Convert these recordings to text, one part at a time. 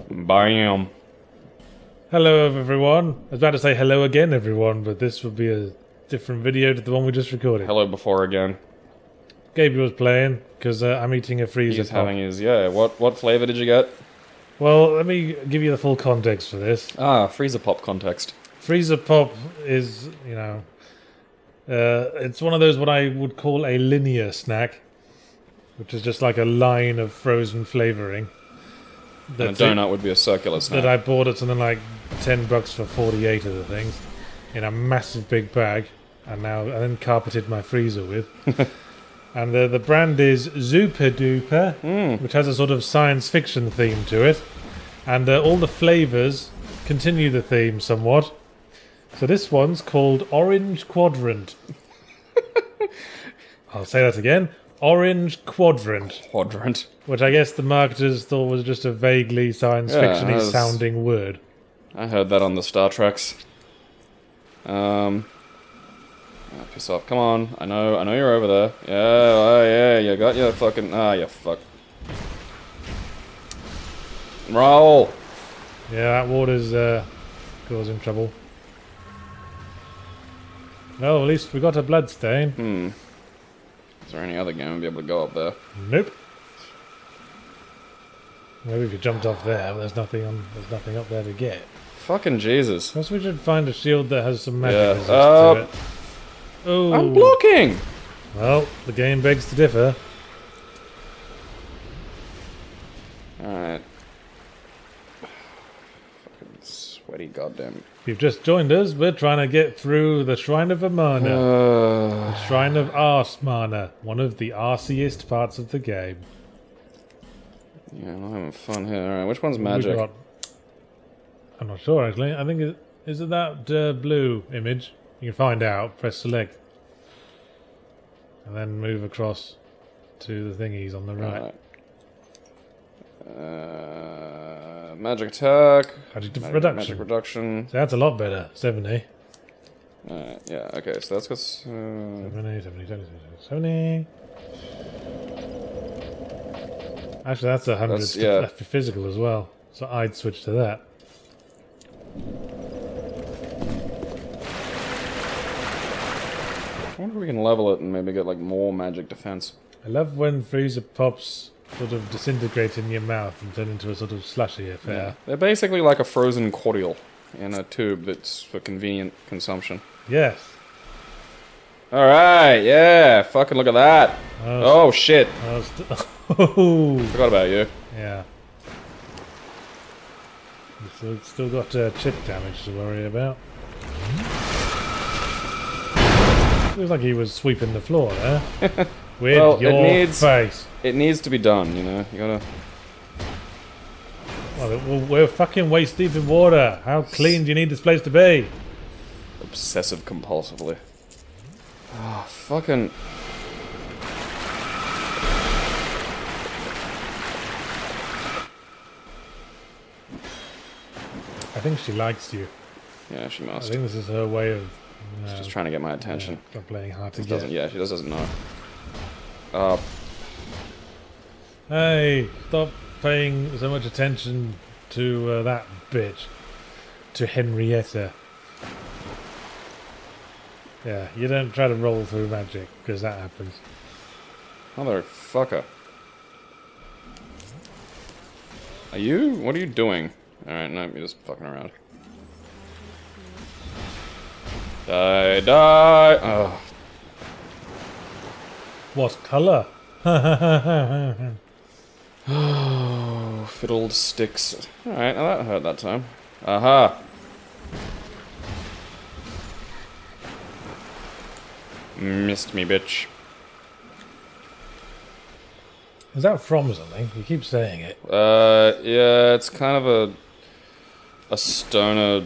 Bam. Hello everyone. I was about to say hello again everyone, but this will be a different video to the one we just recorded. Hello before again. Gabriel's playing, because I'm eating a freezer He's pop. having his, yeah, what flavor did you get? Well, let me give you the full context for this. Ah, freezer pop context. Freezer pop is, you know, it's one of those what I would call a linear snack, which is just like a line of frozen flavoring. And a donut would be a circular snack. That I bought at something like $10 for 48 of the things in a massive big bag, and then carpeted my freezer with. And the brand is Zooper Dooper, which has a sort of science fiction theme to it, and all the flavors continue the theme somewhat. So this one's called Orange Quadrant. I'll say that again. Orange Quadrant. Quadrant. Which I guess the marketers thought was just a vaguely science fiction-y sounding word. I heard that on the Star Treks. Piss off. Come on. I know you're over there. Yeah, oh yeah, you got your fucking... Ah, you fuck. Roll! Yeah, that water's causing trouble. Well, at least we got a bloodstain. Is there any other game I'd be able to go up there? Nope. Maybe if you jumped off there, but there's nothing up there to get. Fucking Jesus. Guess we should find a shield that has some magic Yeah. resist to it. Oh. I'm blocking! Well, the game begs to differ. Alright. Fucking sweaty goddamn. If you've just joined us, we're trying to get through the Shrine of Amana. The Shrine of Arsmana, one of the arsiest parts of the game. Yeah, I'm having fun here. Alright, which one's magic? I'm not sure actually. I think is it that blue image? You can find out. Press select. And then move across to the thingies on the right. Magic attack. Magic reduction. Magic reduction. So that's a lot better. 70. Yeah, okay, so that's got... 70, 70, 70, 70. Actually, that's 100 for physical as well. So I'd switch to that. I wonder if we can level it and maybe get like more magic defense. I love when freezer pops sort of disintegrate in your mouth and turn into a sort of slushy affair. Yeah. They're basically like a frozen cordial in a tube that's for convenient consumption. Yes. Alright, yeah, fucking look at that. Oh shit. Forgot about you. Yeah. Still got chip damage to worry about. Looks like he was sweeping the floor there. With your face. It needs to be done, you know. You gotta... Well, we're fucking waist deep in water. How clean do you need this place to be? Obsessive compulsively. Oh, fucking... I think she likes you. Yeah, she must. I think this is her way of... She's just trying to get my attention. Stop playing hard to get. Yeah, she just doesn't know. Hey, stop paying so much attention to that bitch. To Henrietta. Yeah, you don't try to roll through magic, because that happens. Motherfucker. Are you? What are you doing? Alright, no, you're just fucking around. Die, die! Ugh. What colour? Oh, fiddled sticks. Alright, now that hurt that time. Aha! Missed me, bitch. Is that from something? You keep saying it. Yeah, it's kind of a stoner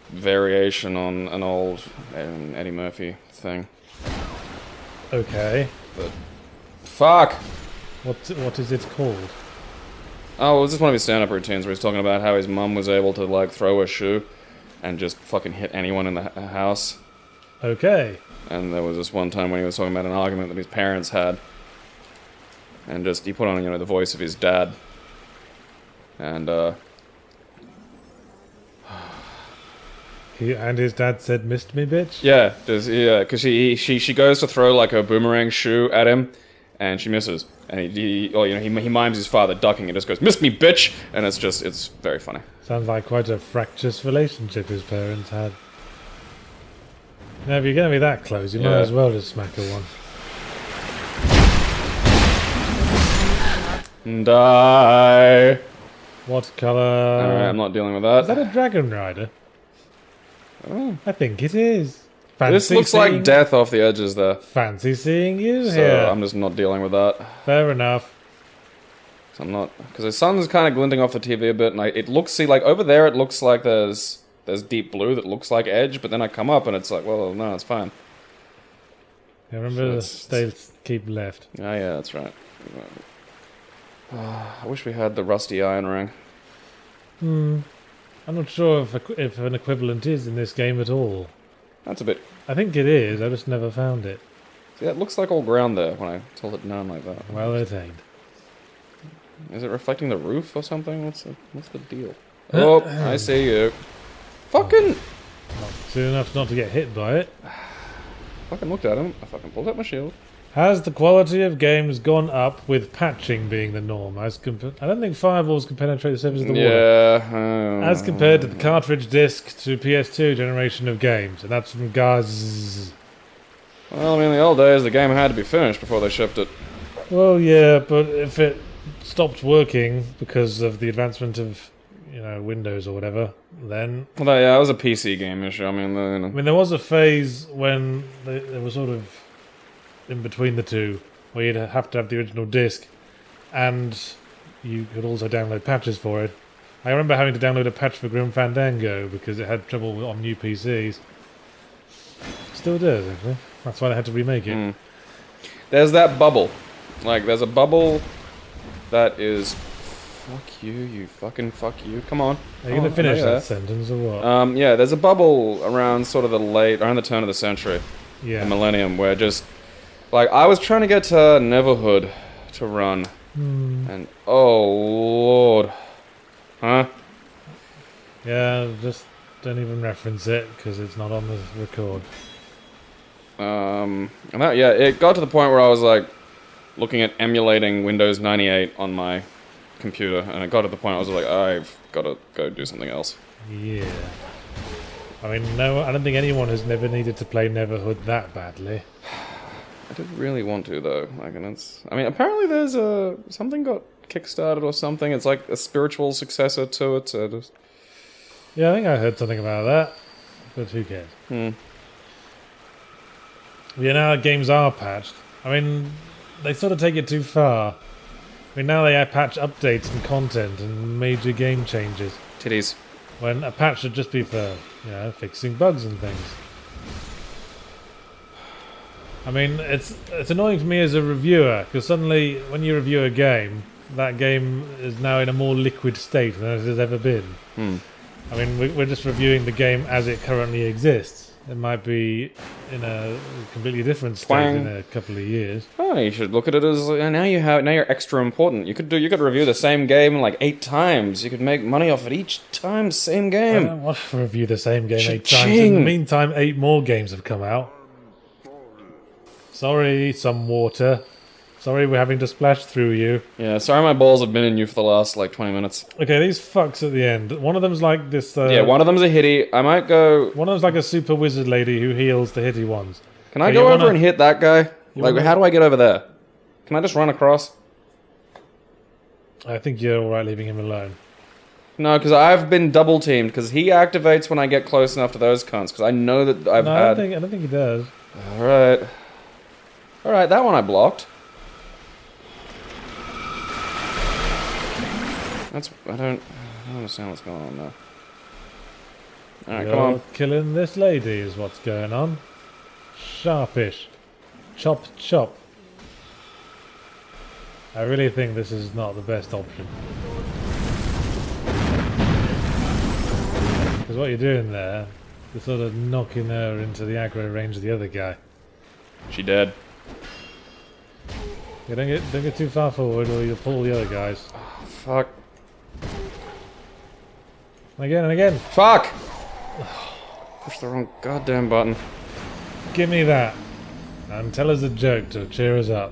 variation on an old Eddie Murphy thing. Okay. But fuck! What is it called? Oh, it was just one of his stand-up routines where he's talking about how his mum was able to, like, throw a shoe and just fucking hit anyone in the house. Okay. And there was this one time when he was talking about an argument that his parents had. And just, he put on, you know, the voice of his dad. And, And his dad said, "Missed me, bitch." Yeah, because she goes to throw like a boomerang shoe at him, and she misses. And he mimes his father ducking and just goes, "Missed me, bitch!" And it's very funny. Sounds like quite a fractious relationship his parents had. Now, if you're going to be that close, you might as well just smack her one. Die. What colour? Alright, I'm not dealing with that. Is that a dragon rider? Oh. I think it is. This looks like death off the edges there. Fancy seeing you So here. I'm just not dealing with that. Fair enough. I'm not, because the sun's kind of glinting off the TV a bit, and it looks, like over there, it looks like there's deep blue that looks like edge, but then I come up and it's like, well, no, it's fine. Yeah, remember, stay keep left. Oh, yeah, that's right. I wish we had the rusty iron ring. I'm not sure if an equivalent is in this game at all. That's a bit. I think it is. I just never found it. See, that looks like all ground there when I tilt it down like that. Well, it ain't. Is it reflecting the roof or something? What's the deal? Oh, I see you. Fucking. Not soon enough not to get hit by it. Fucking looked at him. I fucking pulled out my shield. Has the quality of games gone up with patching being the norm? I don't think fireballs can penetrate the surface of the water. Yeah. As compared to the cartridge disc to PS2 generation of games, and that's from Gaz. Well, I mean, in the old days, the game had to be finished before they shipped it. Well, yeah, but if it stopped working because of the advancement of, Windows or whatever, then... Well, yeah, it was a PC game issue. I mean, there was a phase when they were sort of in between the two, where you'd have to have the original disc, and you could also download patches for it. I remember having to download a patch for Grim Fandango because it had trouble on new PCs. Still does, actually. That's why they had to remake it. There's that bubble. Like, there's a bubble that is... Fuck you, you fucking fuck you. Come on. Are you going to finish that sentence or what? Yeah, there's a bubble around sort of around the turn of the century. Yeah. The millennium, where just... Like, I was trying to get to Neverhood to run. And, oh, Lord. Huh? Yeah, just don't even reference it, because it's not on the record. And it got to the point where I was, like, looking at emulating Windows 98 on my computer, and it got to the point I was like, I've got to go do something else. Yeah. I mean, no, I don't think anyone has never needed to play Neverhood that badly. I did really want to, though. Like, and apparently there's something got kickstarted or something. It's like a spiritual successor to it. So just... Yeah, I think I heard something about that, but who cares? Yeah, now that games are patched, I mean, they sort of take it too far. I mean, now they patch updates and content and major game changes. Titties. When a patch should just be for, fixing bugs and things. I mean, it's annoying for me as a reviewer, because suddenly, when you review a game, that game is now in a more liquid state than it has ever been. I mean, we're just reviewing the game as it currently exists. It might be in a completely different state in a couple of years. Oh, you should look at it as now you're extra important. You could review the same game like 8 times. You could make money off it each time, same game. I don't want to review the same game 8 times. In the meantime, 8 more games have come out. Sorry, some water. Sorry we're having to splash through you. Yeah, sorry my balls have been in you for the last, 20 minutes. Okay, these fucks at the end. One of them's like this... yeah, one of them's a hitty. I might go... One of them's like a super wizard lady who heals the hitty ones. Can I go over and hit that guy? How do I get over there? Can I just run across? I think you're alright leaving him alone. No, because I've been double-teamed, because he activates when I get close enough to those cunts, because I know that I don't think he does. Alright. Alright, that one I blocked. I don't understand what's going on there. Alright, come on. Killing this lady is what's going on. Sharpish. Chop, chop. I really think this is not the best option. Because what you're doing there, you're sort of knocking her into the aggro range of the other guy. She dead. Yeah, don't get too far forward or you'll pull the other guys. Oh, fuck. Again and again. Fuck! Push the wrong goddamn button. Give me that. And tell us a joke to cheer us up.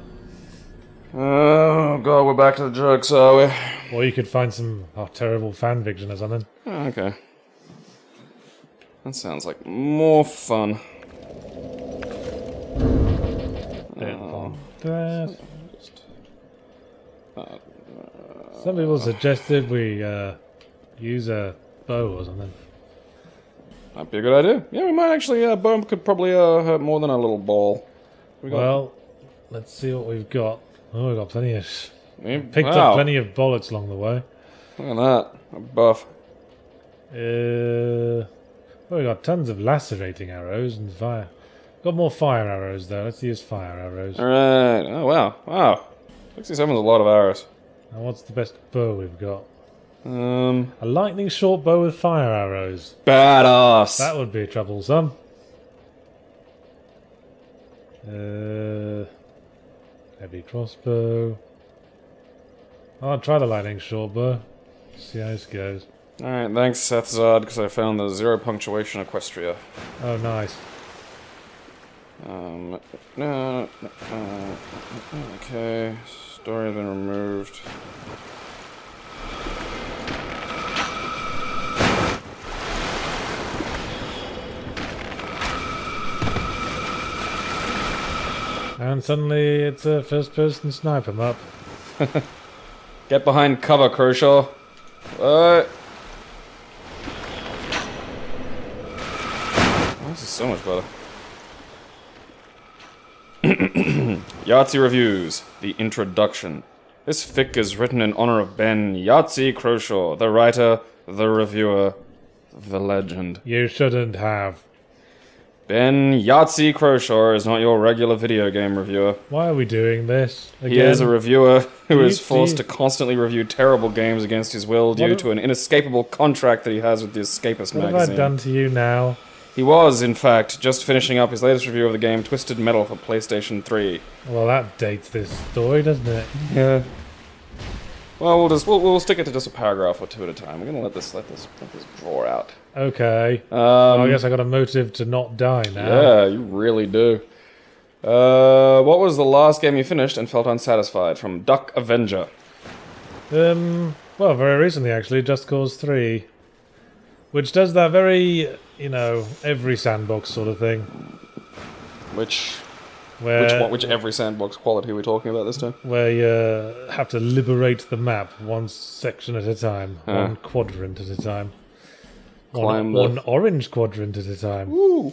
Oh god, we're back to the jokes, are we? Or you could find some terrible fan fiction or something. Oh, okay. That sounds like more fun. Some people suggested we use a bow or something. That'd be a good idea. Yeah, we might actually. Bow could probably hurt more than a little ball. Well, let's see what we've got. Oh, we've got plenty of. Picked Wow. up plenty of bullets along the way. Look at that. A buff. Well, we got tons of lacerating arrows and fire. Got more fire arrows though. Let's use fire arrows. Alright. Oh, wow. Wow. 67 is a lot of arrows. And what's the best bow we've got? A A lightning short bow with fire arrows. badass. That would be troublesome. Heavy crossbow. I'll try the lightning short bow. See how this goes. Alright, thanks, Seth Zod, because I found the 0 punctuation Equestria. Oh, nice. Okay. Story has been removed. And suddenly it's a first-person sniper map. Get behind cover, Kershaw. What? Oh, this is so much better. Yahtzee Reviews. The Introduction. This fic is written in honor of Ben Yahtzee Croshaw, the writer, the reviewer, the legend. You shouldn't have. Ben Yahtzee Croshaw is not your regular video game reviewer. Why are we doing this again? He is a reviewer who is Do forced you- to constantly review terrible games against his will due What- to an inescapable contract that he has with the Escapist What have magazine. I done to you now? He was, in fact, just finishing up his latest review of the game Twisted Metal for PlayStation 3. Well, that dates this story, doesn't it? Yeah. Well, we'll stick it to just a paragraph or two at a time. We're gonna let this draw out. Okay. I guess I got a motive to not die now. Yeah, you really do. What was the last game you finished and felt unsatisfied? From Duck Avenger. Well, very recently actually, Just Cause 3. Which does that very, every sandbox sort of thing. Which Where, every sandbox quality are we talking about this time? where you have to liberate the map one section at a time. One quadrant at a time. Climb One orange quadrant at a time. Ooh.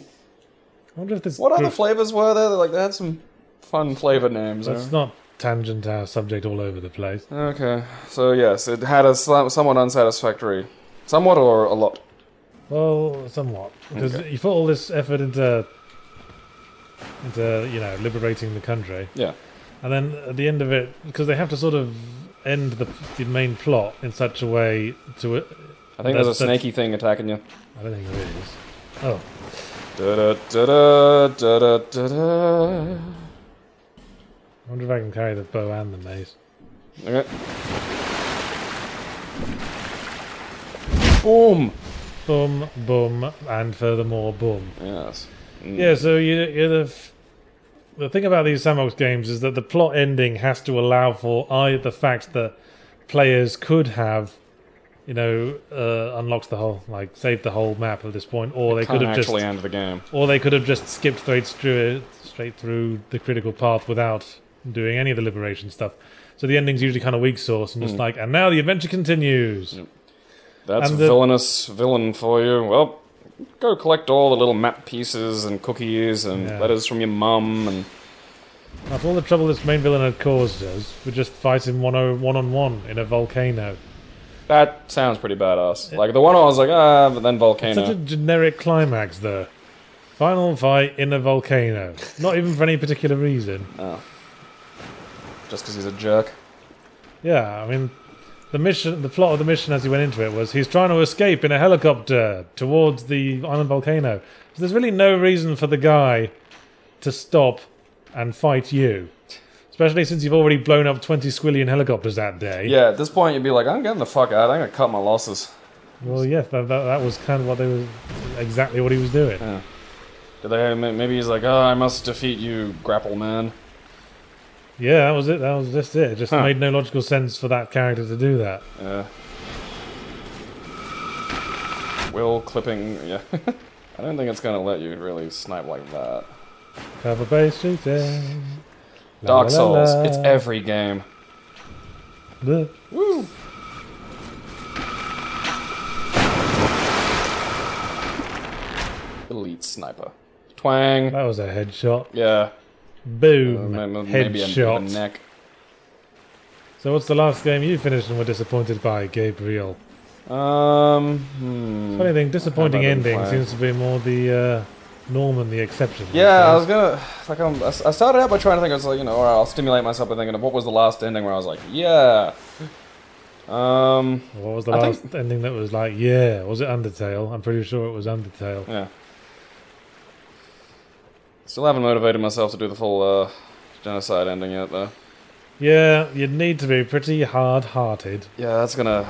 I wonder if this... What other flavors were there? They had some fun flavor names. Let's not tangent our subject all over the place. Okay, so yes, it had a somewhat unsatisfactory... Somewhat or a lot? Well, somewhat. Because you put all this effort into liberating the country. Yeah. And then at the end of it, because they have to sort of end the main plot in such a way to... I think there's a snaky thing attacking you. I don't think there is. Oh. Da-da-da-da-da-da-da. I wonder if I can carry the bow and the mace. Okay. Boom! Boom, boom, and furthermore, boom. Yes. Yeah, so the thing about these sandbox games is that the plot ending has to allow for the fact that players could have, unlocked the whole, saved the whole map at this point, or they could have just actually end the game. Or they could have just skipped straight through the critical path without doing any of the liberation stuff. So the ending's usually kind of weak sauce and just and now the adventure continues. Yep. That's And villain for you. Well, go collect all the little map pieces and cookies and letters from your mum and... After all the trouble this main villain had caused us, we're just fighting one-on-one in a volcano. That sounds pretty badass. Like, the one I was like, but then volcano. Such a generic climax, though. Final fight in a volcano. Not even for any particular reason. Oh. Just because he's a jerk. Yeah, I mean, the plot of the mission as he went into it was he's trying to escape in a helicopter towards the island volcano. So there's really no reason for the guy to stop and fight you. Especially since you've already blown up 20 squillion helicopters that day. Yeah, at this point you'd be like, I'm getting the fuck out. I'm going to cut my losses. Well, yes, that was kind of what they were, exactly what he was doing. Yeah. Did they? Maybe he's like, oh, I must defeat you, grapple man. Yeah, that was it. That was just it. It just made no logical sense for that character to do that. Yeah. Will clipping. Yeah. I don't think it's gonna let you really snipe like that. Cover-based shooting. Dark Souls. It's every game. Woo. Elite sniper. Twang. That was a headshot. Yeah. Boom. Maybe a Headshot. neck. So what's the last game you finished and were disappointed by, Gabriel? Funny thing, disappointing ending seems to be more the norm than the exception. Yeah, I was gonna. Like, I started out by trying to think. I was like, you know, alright, I'll stimulate myself by thinking of what was the last ending where I was like, yeah. What was the last ending that was like, yeah? Was it Undertale? I'm pretty sure it was Undertale. Yeah. Still haven't motivated myself to do the full genocide ending yet, though. Yeah, you'd need to be pretty hard-hearted. Yeah, that's gonna.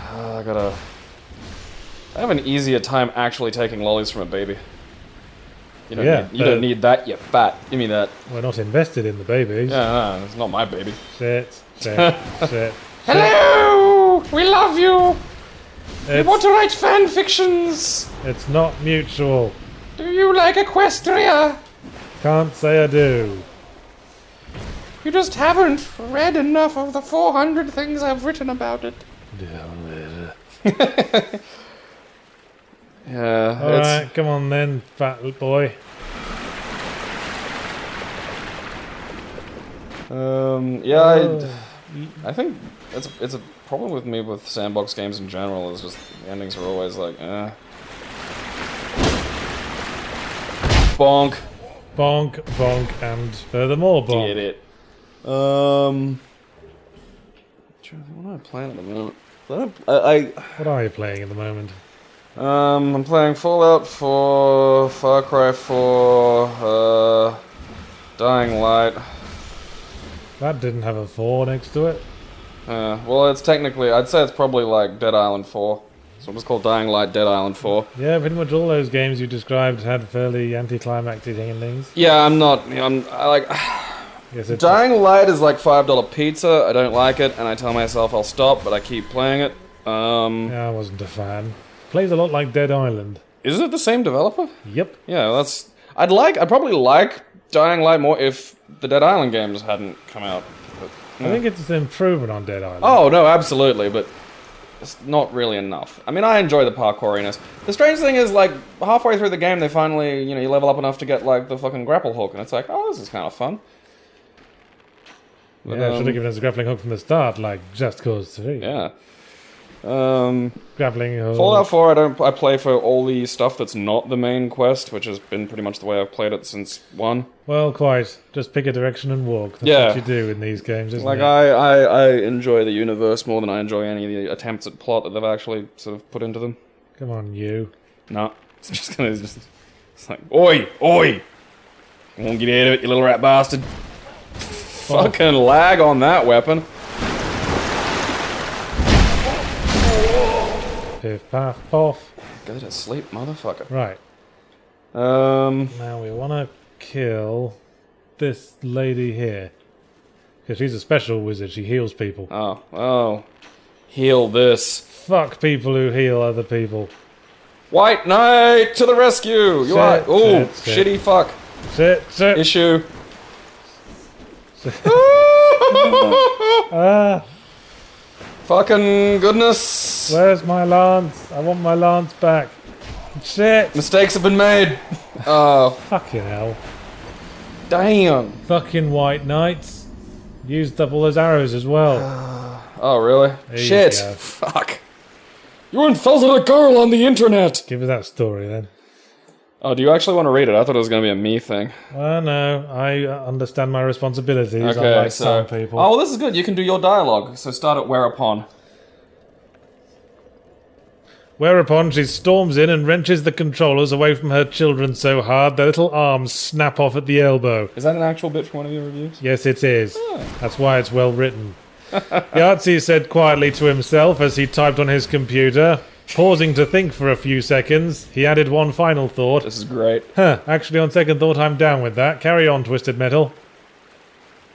I have an easier time actually taking lollies from a baby. You don't need that, you fat. Give me that. We're not invested in the babies. Yeah, no, it's not my baby. Sit. Hello! We love you! We want to write fan fictions! It's not mutual. Do you like Equestria? Can't say I do. You just haven't read enough of the 400 things I've written about it. Yeah. Alright, come on then, fat boy. I think it's a problem with me with sandbox games in general. Is just the endings are always like, bonk, bonk, bonk, and furthermore bonk. Get it? What am I playing at the moment? What are you playing at the moment? I'm playing Fallout 4, Far Cry 4, Dying Light. That didn't have a 4 next to it. Well, it's technically, I'd say it's probably like Dead Island 4. So it's called Dying Light, Dead Island 4. Yeah, pretty much all those games you described had fairly anticlimactic endings. Yeah, I'm like... Yes, Dying Light is like $5 pizza, I don't like it, and I tell myself I'll stop, but I keep playing it. Yeah, I wasn't a fan. Plays a lot like Dead Island. Is it the same developer? Yep. Yeah, that's... I'd probably like Dying Light more if the Dead Island games hadn't come out. But, I think it's an improvement on Dead Island. Oh, no, absolutely, but it's not really enough. I mean, I enjoy the parkouriness. The strange thing is, like, halfway through the game, they finally, you level up enough to get, like, the fucking grapple hook, and it's like, oh, this is kind of fun. But, yeah, should have given us a grappling hook from the start, like Just Cause 3. Yeah. Grappling hook. Fallout 4, I play for all the stuff that's not the main quest, which has been pretty much the way I've played it since 1. Well, quite. Just pick a direction and walk. That's what you do in these games, isn't it? I enjoy the universe more than I enjoy any of the attempts at plot that they've actually sort of put into them. Come on, you. No. It's like, oi! Oi! You won't get out of it, you little rat bastard. Fucking lag on that weapon. Piff, paff, poff. Go to sleep, motherfucker. Right. Now we want to kill this lady here. Because she's a special wizard, she heals people. Oh. Heal this. Fuck people who heal other people. White Knight to the rescue! You are. Ooh, shitty fuck. Sit. Issue. Fucking goodness. Where's my lance? I want my lance back. Shit. Mistakes have been made. Oh. Fucking hell. Damn. Fucking white knights. Used up all those arrows as well. Oh, really? Shit. Fuck. You insulted a girl on the internet. Give us that story then. Oh, do you actually want to read it? I thought it was going to be a me thing. No, I understand my responsibilities, okay, unlike some people. Oh, well, this is good. You can do your dialogue. So start at whereupon. Whereupon she storms in and wrenches the controllers away from her children so hard their little arms snap off at the elbow. Is that an actual bit from one of your reviews? Yes, it is. Oh. That's why it's well written. Yahtzee said quietly to himself as he typed on his computer, Pausing to think for a few seconds, he added one final thought. This is great. Actually, on second thought, I'm down with that. Carry on, Twisted Metal.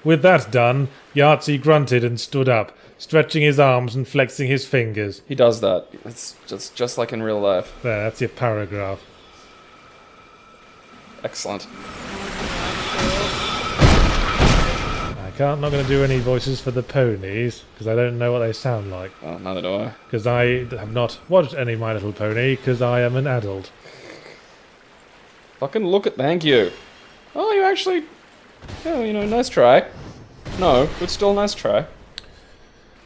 With that done, Yahtzee grunted and stood up, stretching his arms and flexing his fingers. He does that. It's just like in real life. There, that's your paragraph. Excellent. I'm not going to do any voices for the ponies, because I don't know what they sound like. Oh, neither do I. Because I have not watched any My Little Pony, because I am an adult. Fucking look at... Thank you. Oh, you actually... Yeah, you know, nice try. No, but still nice try.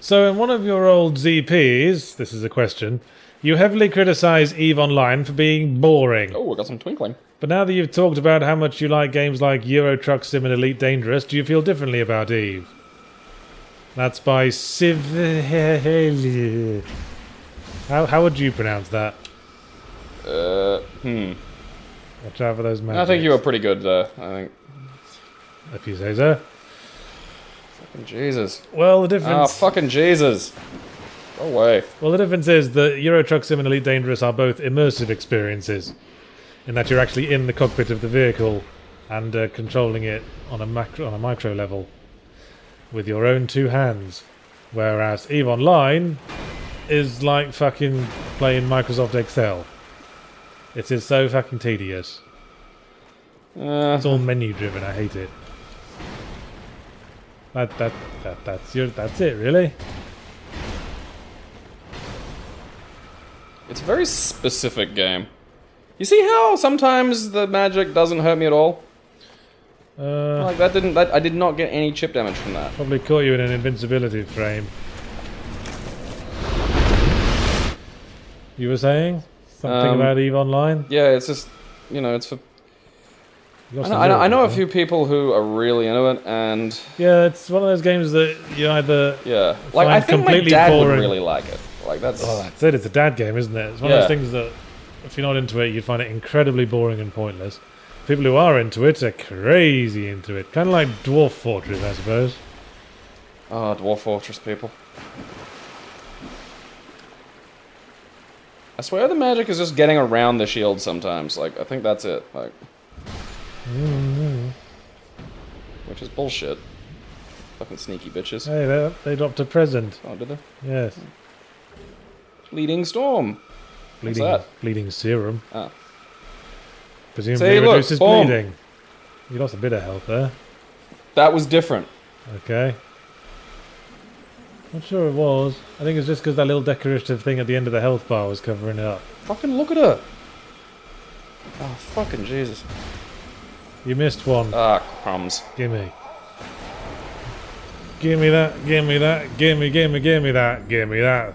So in one of your old ZPs, this is a question, you heavily criticise EVE Online for being boring. Oh, I got some twinkling. But now that you've talked about how much you like games like Euro Truck Sim and Elite Dangerous, do you feel differently about EVE? That's by Civ... How would you pronounce that? Watch out for those magics. I think you were pretty good there, I think. If you say so. Fucking Jesus. Well, the difference... Oh, fucking Jesus. Go away. Well, the difference is that Euro Truck Sim and Elite Dangerous are both immersive experiences, in that you're actually in the cockpit of the vehicle and controlling it on a micro level with your own two hands. Whereas EVE Online is like fucking playing Microsoft Excel. It is so fucking tedious. It's all menu driven. I hate it. That's it, really. It's a very specific game. You see how sometimes the magic doesn't hurt me at all? Like I did not get any chip damage from that. Probably caught you in an invincibility frame. You were saying something about EVE Online? Yeah, it's just, you know, it's for... I know a few people who are really into it, and... Yeah, it's one of those games that you either... Yeah, like, I think my dad would really like it. Like, that's... Oh, that's it. It's a dad game, isn't it? It's one of those things that, if you're not into it, you'd find it incredibly boring and pointless. People who are into it are crazy into it. Kind of like Dwarf Fortress, I suppose. Oh, Dwarf Fortress people. I swear the magic is just getting around the shield sometimes. Like, I think that's it. Like... Which is bullshit. Fucking sneaky bitches. Hey, they dropped a present. Oh, did they? Yes. Bleeding Storm. What's that? Bleeding serum. Ah. Presumably reduces bleeding. You lost a bit of health there. That was different. Okay. Not sure it was. I think it's just because that little decorative thing at the end of the health bar was covering it up. Fucking look at her. Oh, fucking Jesus. You missed one. Ah, crumbs. Gimme. Gimme that, gimme that, gimme that, gimme that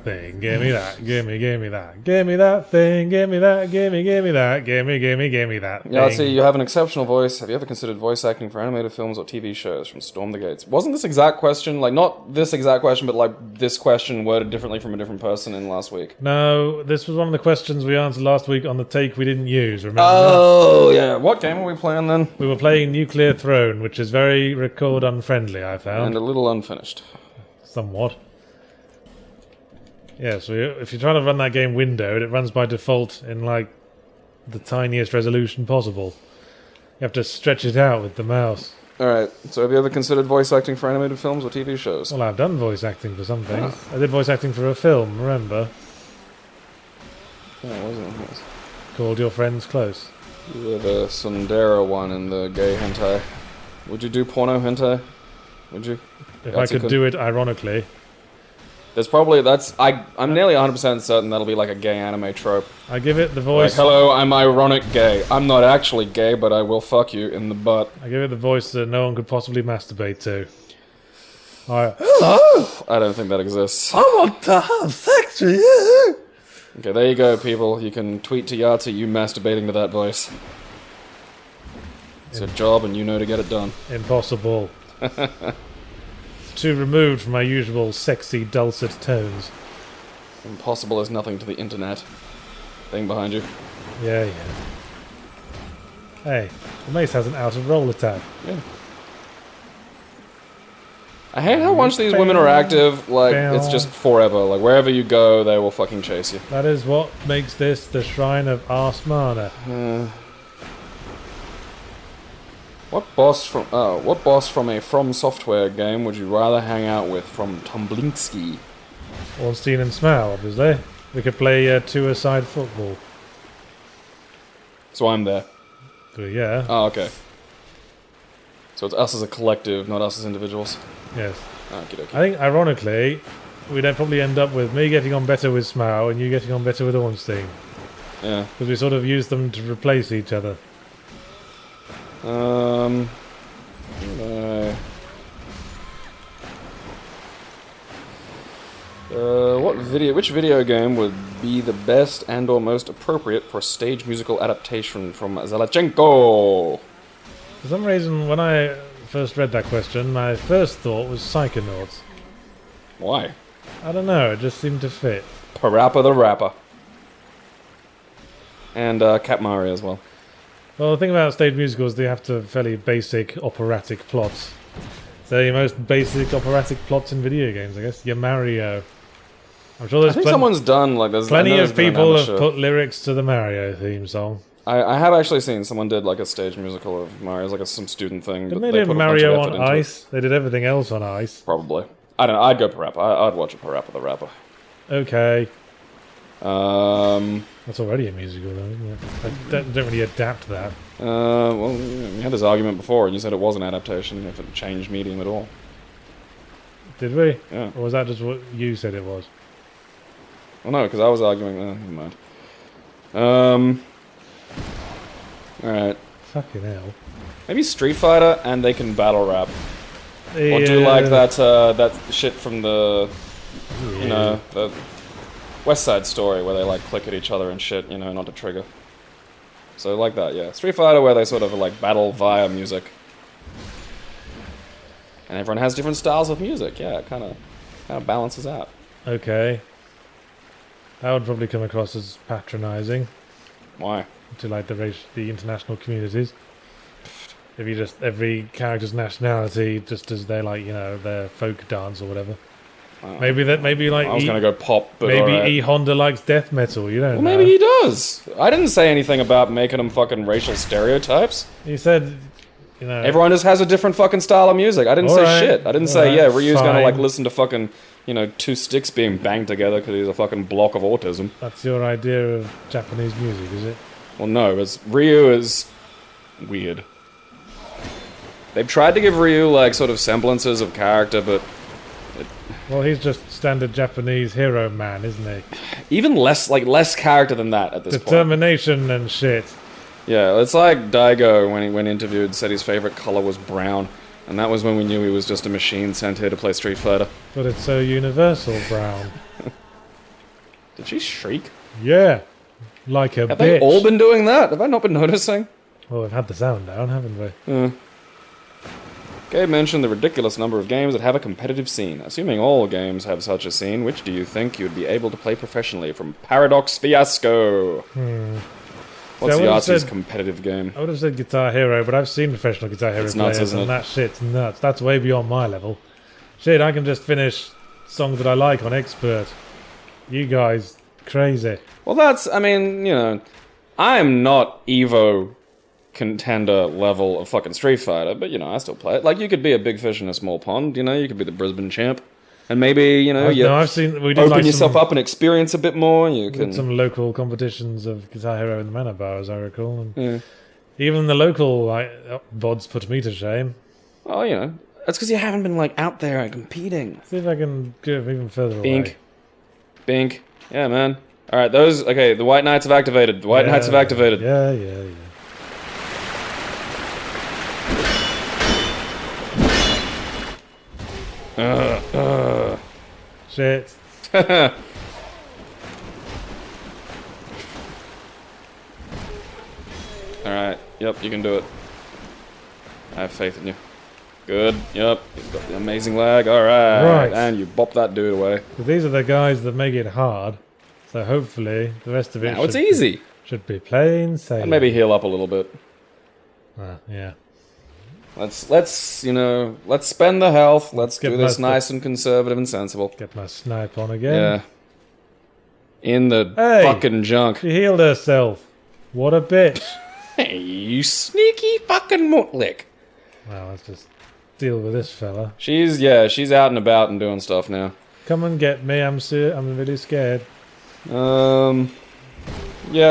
thing, gimme that, gimme that, gimme that thing, gimme that, gimme that, gimme that thing. Yeah, see, you have an exceptional voice. Have you ever considered voice acting for animated films or TV shows from Storm the Gates? Wasn't this exact question, like, not this exact question, but like this question worded differently from a different person in last week? No, this was one of the questions we answered last week on the take we didn't use, remember? Oh, yeah. What game were we playing then? We were playing Nuclear Throne, which is very record unfriendly, I found. And a little unfinished. Somewhat. Yeah, so if you're trying to run that game windowed, it runs by default in, like, the tiniest resolution possible. You have to stretch it out with the mouse. Alright, so have you ever considered voice acting for animated films or TV shows? Well, I've done voice acting for some things. I did voice acting for a film, remember? Yeah, wasn't it? Called Your Friends Close. You were the Sundera one in the gay hentai. Would you do porno hentai? Would you? If I could do it ironically. There's probably, I'm nearly 100% certain that'll be like a gay anime trope. I give it the voice... Like, hello, I'm ironic gay. I'm not actually gay, but I will fuck you in the butt. I give it the voice that no one could possibly masturbate to. Hello! I don't think that exists. I want to have sex with you! Okay, there you go, people. You can tweet to Yahtzee you masturbating to that voice. It's a job and you know to get it done. Impossible. It's too removed from my usual sexy, dulcet tones. Impossible is nothing to the internet. Thing behind you. Yeah. Hey, the mace has an out of roll attack. Yeah. I hate how once these women are active, like, it's Bam. just forever. Like, wherever you go, they will fucking chase you. That is what makes this the Shrine of Amana. What boss from a From Software game would you rather hang out with from Tumblinsky? Ornstein and Smell, obviously. We could play two-a-side football. So I'm there. So, yeah. Oh, okay. So it's us as a collective, not us as individuals. Yes. Okie dokie. I think, ironically, we'd probably end up with me getting on better with Smau and you getting on better with Ornstein. Yeah. Because we sort of use them to replace each other. Which video game would be the best and or most appropriate for a stage musical adaptation from Zalachenko? For some reason, when I first read that question, my first thought was Psychonauts. Why? I don't know, it just seemed to fit. Parappa the Rapper. And Cat Mario as well. Well, the thing about stage musicals, they have to have fairly basic operatic plots. They're the most basic operatic plots in video games, I guess. Your Mario. I'm sure I there's think someone's done, like, there's plenty of people have amateur. put lyrics to the Mario theme song. I have actually seen someone did, like, a stage musical of Mario. It's like some student thing. Didn't but they do put a bunch of Mario effort on into it. ice? They did everything else on ice. Probably. I don't know, I'd go Parappa. I'd watch a Parappa the Rapper. Okay. Um... That's already a musical, though, isn't it? I don't really adapt that. Well, we had this argument before, and you said it was an adaptation if it changed medium at all. Did we? Yeah. Or was that just what you said it was? Well, no, because I was arguing. Never mind. Alright. Fucking hell. Maybe Street Fighter, and they can battle rap. Or do like that shit from the, you know, the West Side Story, where they, like, click at each other and shit, you know, not to trigger. So like that, yeah. Street Fighter, where they sort of, like, battle via music. And everyone has different styles of music, yeah, it kind of balances out. Okay. That would probably come across as patronising Why? to, like, the international communities. If you just, every character's nationality, just as they, like, you know, their folk dance or whatever. Maybe like I was gonna go pop, but maybe alright. E Honda likes death metal. You don't know. Well, maybe he does. I didn't say anything about making them fucking racial stereotypes. He said, you know, Everyone just has a different fucking style of music. I didn't say Alright, shit. I didn't say, alright, yeah, Ryu's gonna, like, fine. listen to fucking, you know, two sticks being banged together because he's a fucking block of autism. that's your idea of Japanese music, is it? Well, no, Ryu is weird. They've tried to give Ryu, like, sort of semblances of character, but Well, he's just standard Japanese hero man, isn't he? even less character than that at this point. Determination and shit. Yeah, it's like Daigo when interviewed said his favorite color was brown, and that was when we knew he was just a machine sent here to play Street Fighter. But it's so universal brown. Did she shriek? Yeah. Like a Have bitch. they all been doing that? Have I not been noticing? Well, we've had the sound down, haven't we? Gabe mentioned the ridiculous number of games that have a competitive scene. Assuming all games have such a scene, which do you think you would be able to play professionally? From Paradox Fiasco. What's See, I would've Yahtzee's said- competitive game? I would have said Guitar Hero, but I've seen professional Guitar Hero It's nuts, players, isn't it? and that shit's nuts. That's way beyond my level. Shit, I can just finish songs that I like on Expert. You guys, crazy. Well, that's, I mean, you know, I am not Evo contender level of fucking Street Fighter, but, you know, I still play it. Like, you could be a big fish in a small pond, you know, you could be the Brisbane champ. And maybe, you know, you I've seen. We did open like yourself some, up and experience a bit more. You we can. did some local competitions of Guitar Hero in the Manor Bar, as I recall. And Yeah. even the local VODs put me to shame. Oh, you know, that's because you haven't been, like, out there and competing. See if I can go even further away. Bink. Bink. Yeah, man. Alright, those. Okay, the White Knights have activated. The White Knights have activated. Yeah. Shit. Alright, yep, you can do it. I have faith in you. Good, yep, you've got the amazing lag, alright. Right. And you bop that dude away. But these are the guys that make it hard. So hopefully the rest of it Now it's easy. should be plain sailing. And maybe heal up a little bit. Yeah. Let's you know, let's spend the health. Let's Get do this my- nice and conservative and sensible. Get my snipe on again. Yeah. In the Hey! fucking junk. She healed herself. What a bitch. Hey, you sneaky fucking muttlick. Well, let's just deal with this fella. She's out and about and doing stuff now. Come and get me. I'm really scared. Yeah,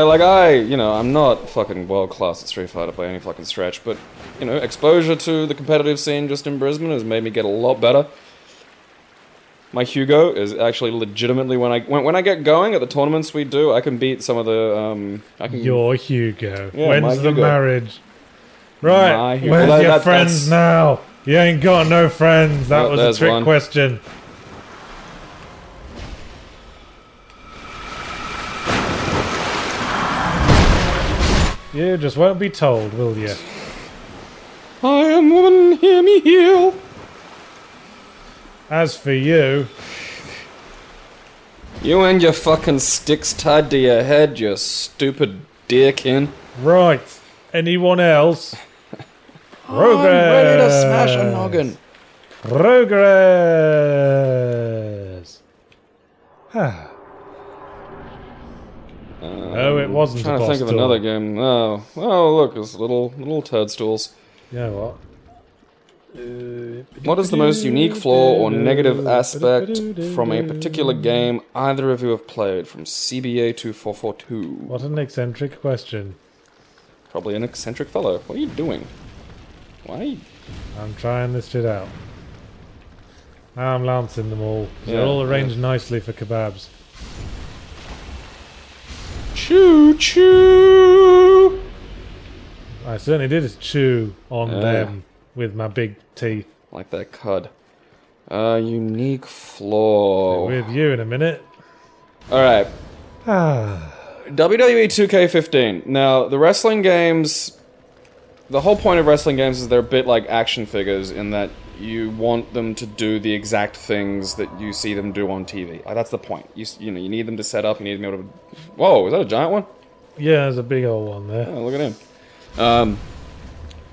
like I'm not fucking world class at Street Fighter by any fucking stretch, but exposure to the competitive scene just in Brisbane has made me get a lot better. My Hugo is actually legitimately when I get going at the tournaments we do, I can beat some of the Your Hugo. Yeah, When's my the Hugo. marriage? Right. My Hugo. Where's Well, your that- friends that's- now? You ain't got no friends. That Well, was a there's trick one. question. You just won't be told, will you? I am woman, hear me heal. As for you, You and your fucking sticks tied to your head, you stupid deerkin. right. Anyone else? I'm ready to smash a noggin. Progress. No, it wasn't. Trying a to think of boss another door. game. Oh, look, it's little toadstools. You know what? What is the most unique flaw or negative aspect from a particular game either of you have played? From CBA 2442. What an eccentric question. Probably an eccentric fellow. What are you doing? Why are you... I'm trying this shit out. Now I'm lancing them all. Yeah, They're all arranged nicely for kebabs. Choo choo! I certainly did chew on Yeah. them with my big teeth. Like that cud. Unique flaw. With you in a minute. Alright. Ah. WWE 2K15. Now, the wrestling games... The whole point of wrestling games is they're a bit like action figures in that you want them to do the exact things that you see them do on TV. Like, that's the point. You need them to set up, you need them to be able to... Whoa, is that a giant one? Yeah, there's a big old one there. Oh, look at him.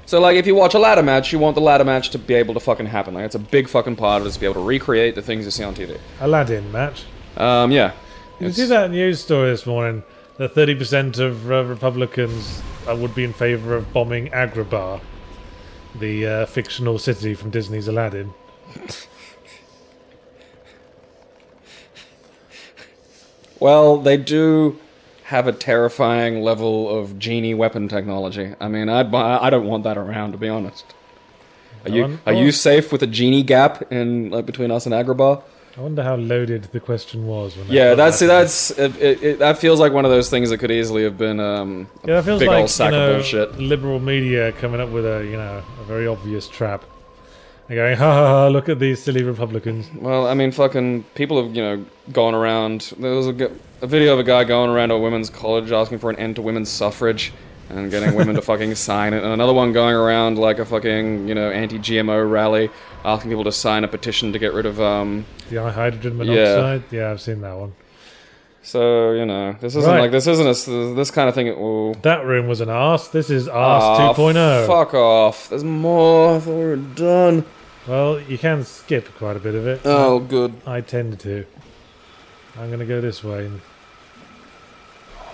So, like, if you watch a ladder match, you want the ladder match to be able to fucking happen. Like, it's a big fucking part of it, to be able to recreate the things you see on TV. Aladdin match. Yeah. Did you see that news story this morning? That 30% of Republicans would be in favour of bombing Agrabah, the fictional city from Disney's Aladdin. Well, they do have a terrifying level of genie weapon technology. I mean, I don't want that around, to be honest. Are you safe with a genie gap in between us and Agrabah? I wonder how loaded the question was. When Yeah, I thought that feels like one of those things that could easily have been yeah, that feels big like old sack of bullshit. liberal media coming up with a very obvious trap. They're going, ha ha ha! Look at these silly Republicans. Well, I mean, fucking people have gone around. There was a video of a guy going around to a women's college asking for an end to women's suffrage and getting women to fucking sign it, and another one going around like a fucking anti-GMO rally asking people to sign a petition to get rid of The hydrogen monoxide. Yeah, I've seen that one. So this isn't Right. this kind of thing. Oh, That room was an arse. This is arse 2.0. Fuck off! There's more. I thought we were done. Well, you can skip quite a bit of it. Oh, good. I tend to. I'm gonna go this way.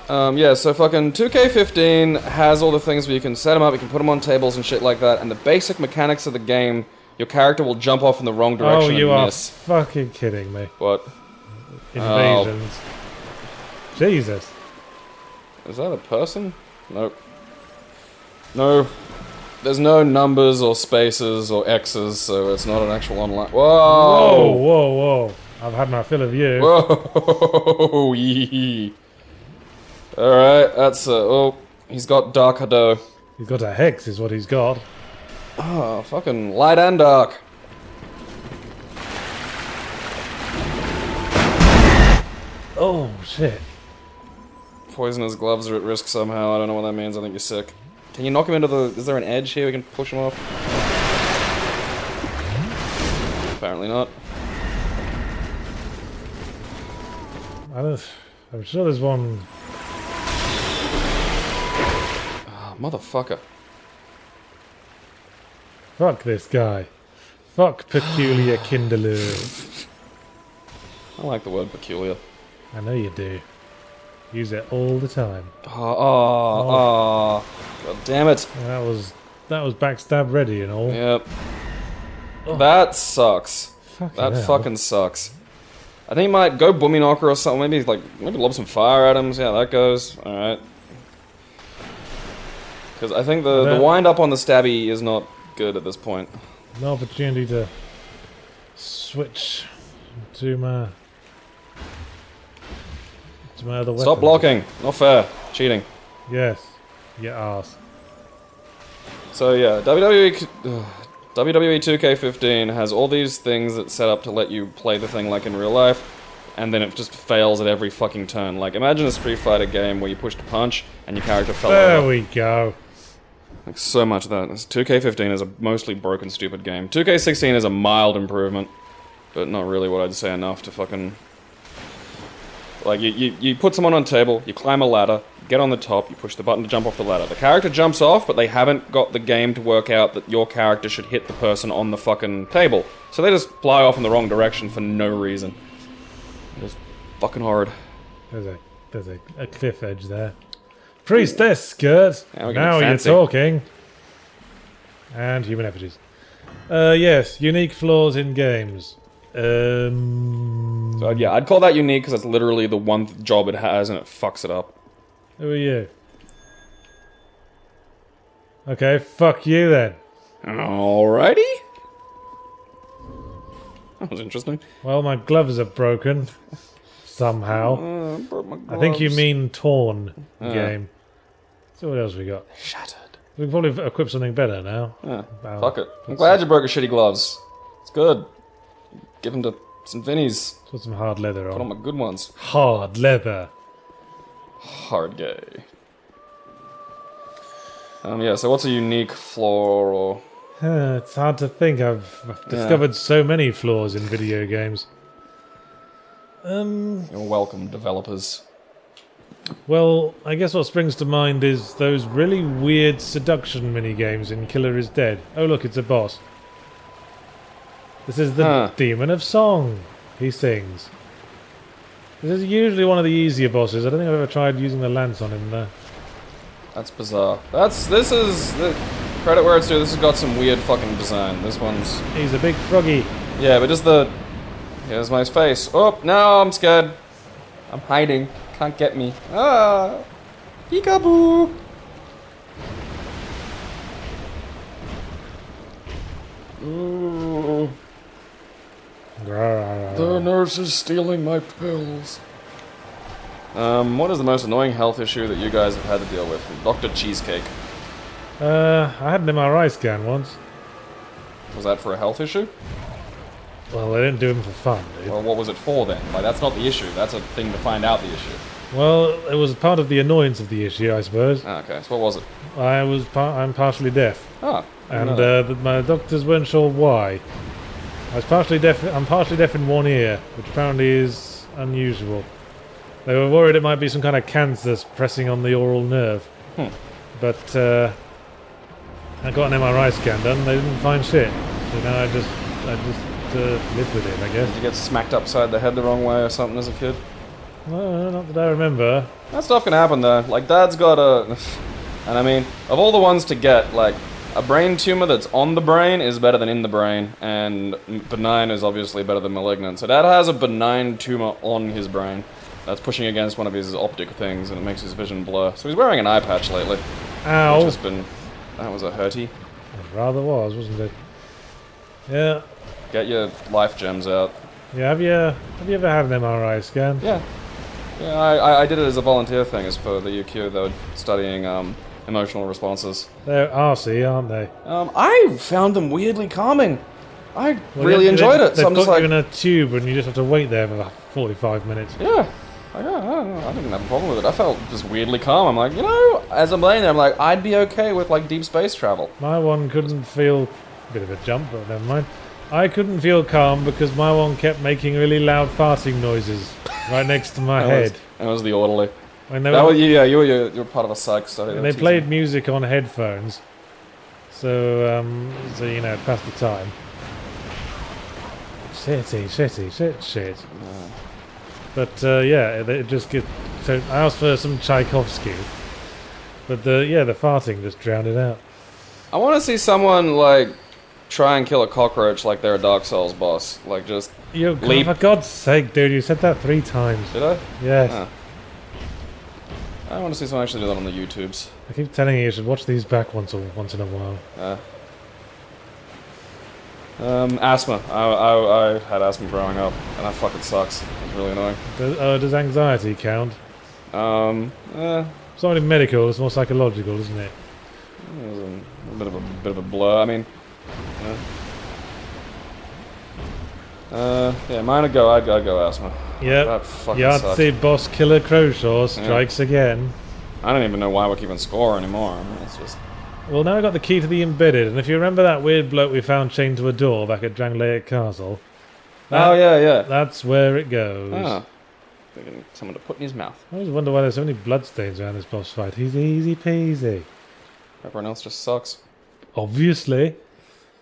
Yeah, so fucking 2K15 has all the things where you can set them up, you can put them on tables and shit like that, and the basic mechanics of the game, your character will jump off in the wrong direction you and are miss. fucking kidding me. What? Invasions. Jesus. Is that a person? Nope. No. There's no numbers or spaces or X's, so it's not an actual online... Whoa, Whoa! whoa, whoa. I've had my fill of you. Whoa! Yee. Alright, that's he's got Dark Hado. He's got a hex, is what he's got. Oh, fucking light and dark. Oh, shit. Poisonous gloves are at risk somehow. I don't know what that means. I think you're sick. Can you knock him into the... Is there an edge here we can push him off? Apparently not. I'm sure there's one... Oh, motherfucker. Fuck this guy. Fuck peculiar Kinderloo. I like the word peculiar. I know you do. Use it all the time. God damn it. That was backstab ready and all. Yep. That sucks. Fucking That hell. fucking sucks. I think he might go Boomy Knocker or something. Maybe lob some fire at him. See how that goes. Alright. Because I think the wind up on the stabby is not good at this point. No opportunity to switch to my other weapon. Stop blocking. Not fair. Cheating. Yes. You arse. So yeah, WWE 2K15 has all these things that set up to let you play the thing like in real life, and then it just fails at every fucking turn. Like, imagine a Street Fighter game where you push to punch and your character fell There over. we go. Like, so much of that. 2K15 is a mostly broken, stupid game. 2K16 is a mild improvement, but not really what I'd say enough to fucking... Like, you put someone on a table, you climb a ladder, get on the top, you push the button to jump off the ladder. The character jumps off, but they haven't got the game to work out that your character should hit the person on the fucking table. So they just fly off in the wrong direction for no reason. It's fucking horrid. There's a cliff edge there. Priestess skirt. Yeah, we're getting Now you're fancy. talking. And human effigies. Yes, unique flaws in games. So yeah, I'd call that unique because that's literally the one job it has and it fucks it up. Who are you? Okay, fuck you then. Alrighty. That was interesting. Well, my gloves are broken. Somehow. Broke my I think you gloves. mean torn game. So what else we got? Shattered. We can probably equip something better now. Yeah, fuck it. I'm glad you broke your shitty gloves. It's good. Give them to some Vinnies. Put some hard leather Put on on. my good ones. Hard leather. Hard gay. Yeah, so what's a unique flaw or... It's hard to think. I've discovered so many flaws in video games. You're welcome, developers. Well, I guess what springs to mind is those really weird seduction mini-games in Killer is Dead. Oh look, it's a boss. This is the Demon of Song. He sings. This is usually one of the easier bosses. I don't think I've ever tried using the lance on him there. That's bizarre. This is... Credit where it's due, this has got some weird fucking design. This one's... He's a big froggy. Yeah, but just the... Here's my face. Oh, no, I'm scared. I'm hiding. Can't get me. Ah! Peekaboo! Ooh. The nurse is stealing my pills. What is the most annoying health issue that you guys have had to deal with? Dr. Cheesecake. I had an MRI scan once. Was that for a health issue? Well, they didn't do them for fun, dude. Or what was it for then? Like, that's not the issue. That's a thing to find out the issue. Well, it was part of the annoyance of the issue, I suppose. Ah, okay, so what was it? I'm partially deaf. Ah. And my doctors weren't sure why. I'm partially deaf in one ear, which apparently is unusual. They were worried it might be some kind of cancer pressing on the oral nerve. But I got an MRI scan done, they didn't find shit. So now I just live with it, I guess. Did you get smacked upside the head the wrong way or something as a kid? No, not that I remember. That stuff can happen though. Like, Dad's got a... And I mean, of all the ones to get, like, a brain tumor that's on the brain is better than in the brain, and benign is obviously better than malignant. So Dad has a benign tumor on his brain that's pushing against one of his optic things, and it makes his vision blur. So he's wearing an eye patch lately. Ow! Which has been... That was a hurty. It rather was, wasn't it? Yeah. Get your life gems out. Yeah, have you ever had an MRI scan? Yeah. Yeah, I did it as a volunteer thing, as for the UQ. They were studying emotional responses. They're arsey, aren't they? I found them weirdly calming. I really enjoyed it. They So I'm put just like, you in a tube and you just have to wait there for like 45 minutes. yeah. I don't know. I didn't have a problem with it. I felt just weirdly calm. I'm like, you know, as I'm laying there, I'm like, I'd be okay with like deep space travel. My one couldn't feel... Bit of a jump, but never mind. I couldn't feel calm because my one kept making really loud farting noises right next to my head. That was the orderly. When they That were, was, yeah, you were part of a psych study. and they played music on headphones. So, you know, pass the time. Shit. But yeah, it just get. So I asked for some Tchaikovsky, but the farting just drowned it out. I want to see someone like try and kill a cockroach like they're a Dark Souls boss. Like just leap. For God's sake, dude! You said that 3 times. Did I? Yes. Ah. I want to see someone actually do that on the YouTubes. I keep telling you should watch these back once in a while. Asthma. I had asthma growing up, and that fucking sucks. It's really annoying. Does anxiety count? It's not really medical. It's more psychological, isn't it? It was a bit of a blur. I mean, yeah, mine would go. I'd go asthma. Yep. That fucking Yahtzee sucks. boss killer Crowshaw strikes again. I don't even know why we're keeping score anymore. I mean, it's just. Well, now I got the key to the embedded, and if you remember that weird bloke we found chained to a door back at Drangleic Castle. Oh yeah. That's where it goes. Ah. Thinking someone to put in his mouth. I always wonder why there's so many bloodstains around this boss fight. He's easy peasy. Everyone else just sucks. Obviously.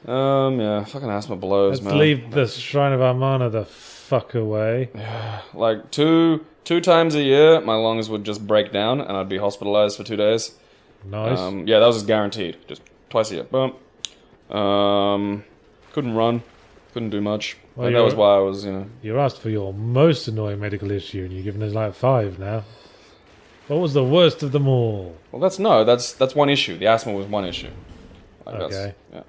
Yeah, fucking asthma blows, Let's man. leave the Shrine of Amana the fuck away. Like two times a year, my lungs would just break down, and I'd be hospitalized for 2 days. Nice. Yeah, that was just guaranteed. Just twice a year. Boom. Couldn't run. Couldn't do much. Well, And that was why I was, You asked for your most annoying medical issue, and you're giving us like 5 now. What was the worst of them all? Well, that's one issue. The asthma was one issue. Like, Okay. Yeah.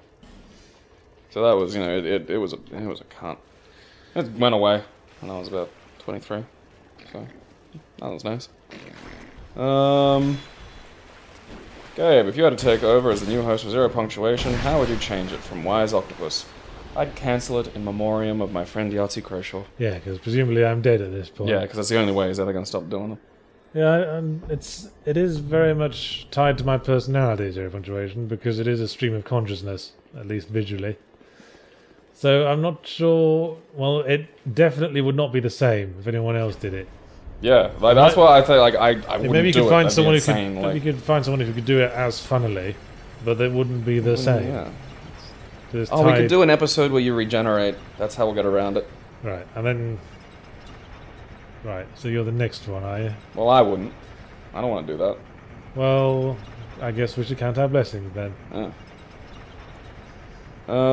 So that was, it was a cunt. It went away when I was about 23. So that was nice. Gabe, if you had to take over as the new host for Zero Punctuation, how would you change it from Wise Octopus? I'd cancel it in memoriam of my friend Yahtzee Crowshaw. Yeah, because presumably I'm dead at this point. Yeah, because that's the only way he's ever going to stop doing them. Yeah, and it is very much tied to my personality, Zero Punctuation, because it is a stream of consciousness, at least visually. So I'm not sure. Well, it definitely would not be the same if anyone else did it. Yeah, like that's why I think I wouldn't Maybe you do could it. find That'd be someone who insane, could. like- Maybe you could find someone who could do it as funnily, but it wouldn't be the same. Yeah. It's Oh, we tied- could do an episode where you regenerate. That's how we'll get around it. Right, and then. Right, so you're the next one, are you? Well, I wouldn't. I don't want to do that. Well, I guess we should count our blessings then. Yeah.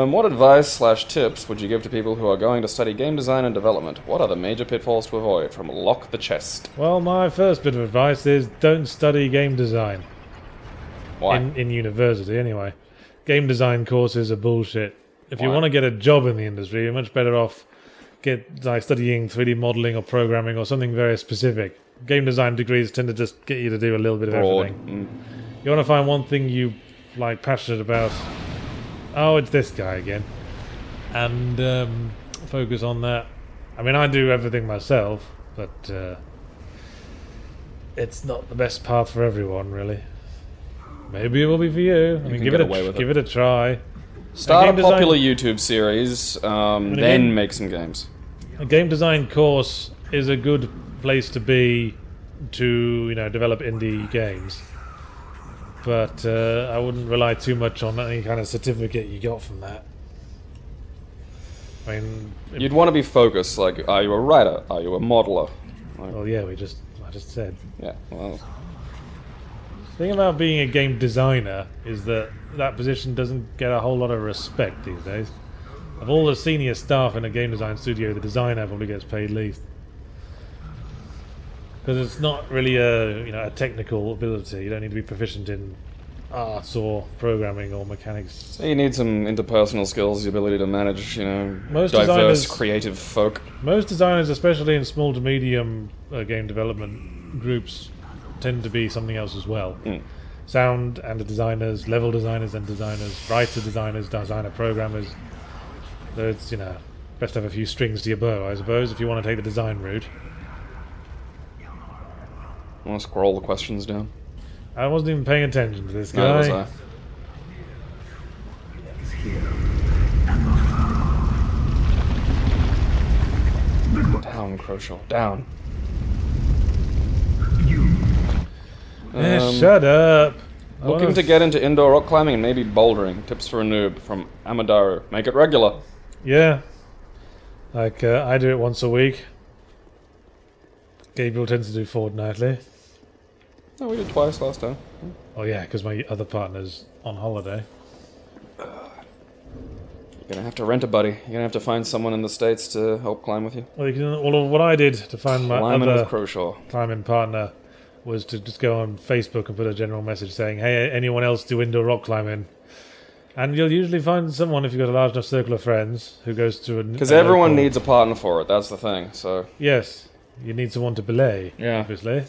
What advice/tips would you give to people who are going to study game design and development? What are the major pitfalls to avoid? From Lock the Chest. Well, my first bit of advice is don't study game design. Why? In university, anyway. Game design courses are bullshit. If you Why? want to get a job in the industry, you're much better off studying 3D modeling or programming or something very specific. Game design degrees tend to just get you to do a little bit of Broad. everything. You want to find one thing you passionate about. Oh, it's this guy again. And focus on that. I mean, I do everything myself, but it's not the best path for everyone, really. Maybe it will be for you. I mean, can give get it away with give it a try. Start a game design- popular YouTube series, then again- make some games. A game design course is a good place to be to develop indie games, but I wouldn't rely too much on any kind of certificate you got from that. I mean, You'd want to be focused. Like, are you a writer? Are you a modeler? well, yeah, I just said. Yeah. Well, The thing about being a game designer is that position doesn't get a whole lot of respect these days. Of all the senior staff in a game design studio, the designer probably gets paid least. Because it's not really a technical ability. You don't need to be proficient in arts or programming or mechanics. so you need some interpersonal skills, the ability to manage, Most diverse, designers- creative folk. Most designers, especially in small to medium game development groups, tend to be something else as well. Sound and designers, level designers and designers, writer designers, designer programmers. So it's, best to have a few strings to your bow, I suppose, if you want to take the design route. I want to scroll the questions down. I wasn't even paying attention to this guy. No, was I? Down, Crowshaw, down. Shut up. Looking to get into indoor rock climbing and maybe bouldering. Tips for a noob from Amadaru. Make it regular. Yeah. Like, I do it once a week. Gabriel tends to do fortnightly. No, we did twice last time. Oh yeah, because my other partner's on holiday. You're gonna have to rent a buddy. You're gonna have to find someone in the States to help climb with you. Well, what I did to find my Climbing other with Crowshaw. climbing partner was to just go on Facebook and put a general message saying, hey, anyone else do indoor rock climbing? And you'll usually find someone, if you've got a large enough circle of friends, who goes to Because everyone needs a partner for it, that's the thing, so... Yes, you need someone to belay, obviously.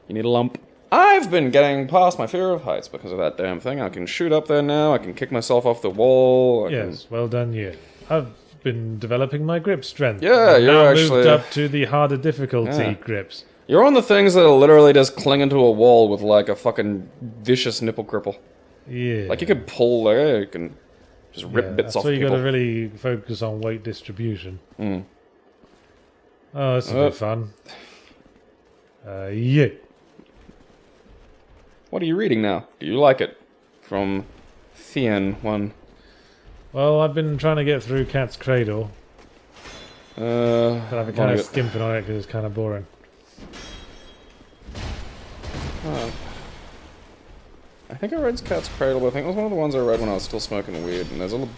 You need a lump. I've been getting past my fear of heights because of that damn thing. I can shoot up there now, I can kick myself off the wall. Yes, well done you. I've been developing my grip strength. Yeah, I've you're now actually... moved up to the harder difficulty grips. You're on the things that are literally just clinging to a wall with like a fucking vicious nipple cripple. Yeah. Like you could pull there, you can just rip bits off So you people. got to really focus on weight distribution. Mm. Oh, this is a bit fun. Yeah. What are you reading now? Do you like it? From Thean 1. Well, I've been trying to get through Cat's Cradle, but I've been kind of skimping on it because it's kind of boring. I think I read Cat's Cradle, but I think it was one of the ones I read when I was still smoking weed. And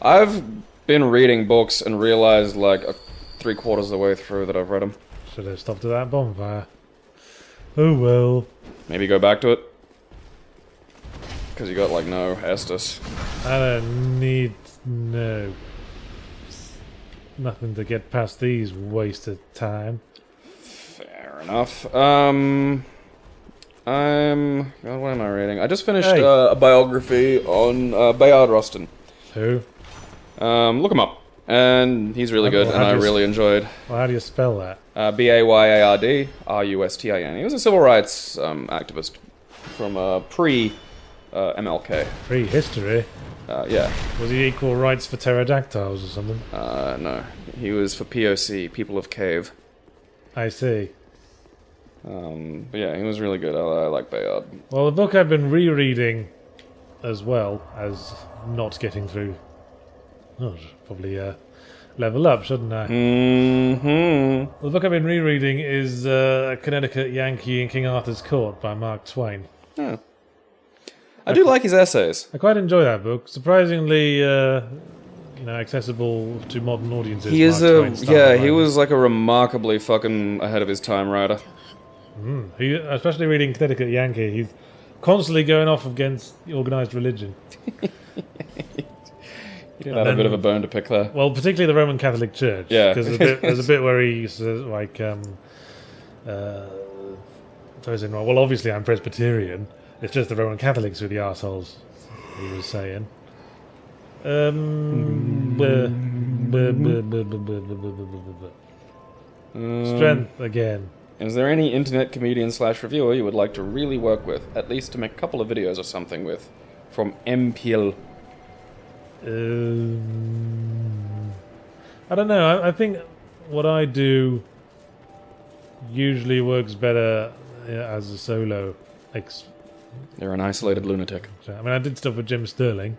I've been reading books and realized like 3/4 of the way through that I've read them. Should have stopped at that bonfire. Oh well. Maybe go back to it. Because you got like no Estus. I don't need nothing to get past these wasted time. Fair enough. God, what am I reading? I just finished a biography on Bayard Rustin. Who? Look him up. And he's really good, and I really enjoyed. Well, how do you spell that? Bayard Rustin. He was a civil rights activist from pre-MLK. Pre-history? Yeah. Was he equal rights for pterodactyls or something? No. He was for POC, People of Cave. I see. But yeah, he was really good. I like Bayard. Well, the book I've been rereading, as well as not getting through. Oh, probably level up, shouldn't I? Mm-hmm. Well, the book I've been rereading is Connecticut Yankee in King Arthur's Court by Mark Twain. Yeah. I do like his essays. I quite enjoy that book. Surprisingly, accessible to modern audiences. He is he was like a remarkably fucking ahead of his time writer. He, especially reading Connecticut Yankee, he's constantly going off against organised religion. He did have a bit of a bone to pick there. Well, particularly the Roman Catholic Church. Yeah. Because there's a bit where he says, like, throws in, well, obviously I'm Presbyterian. It's just the Roman Catholics who are the arseholes, he was saying. Strength again. Is there any internet comedian / reviewer you would like to really work with, at least to make a couple of videos or something with? From MPL. I don't know. I think what I do usually works better as a solo. You're an isolated lunatic. I mean, I did stuff with Jim Sterling,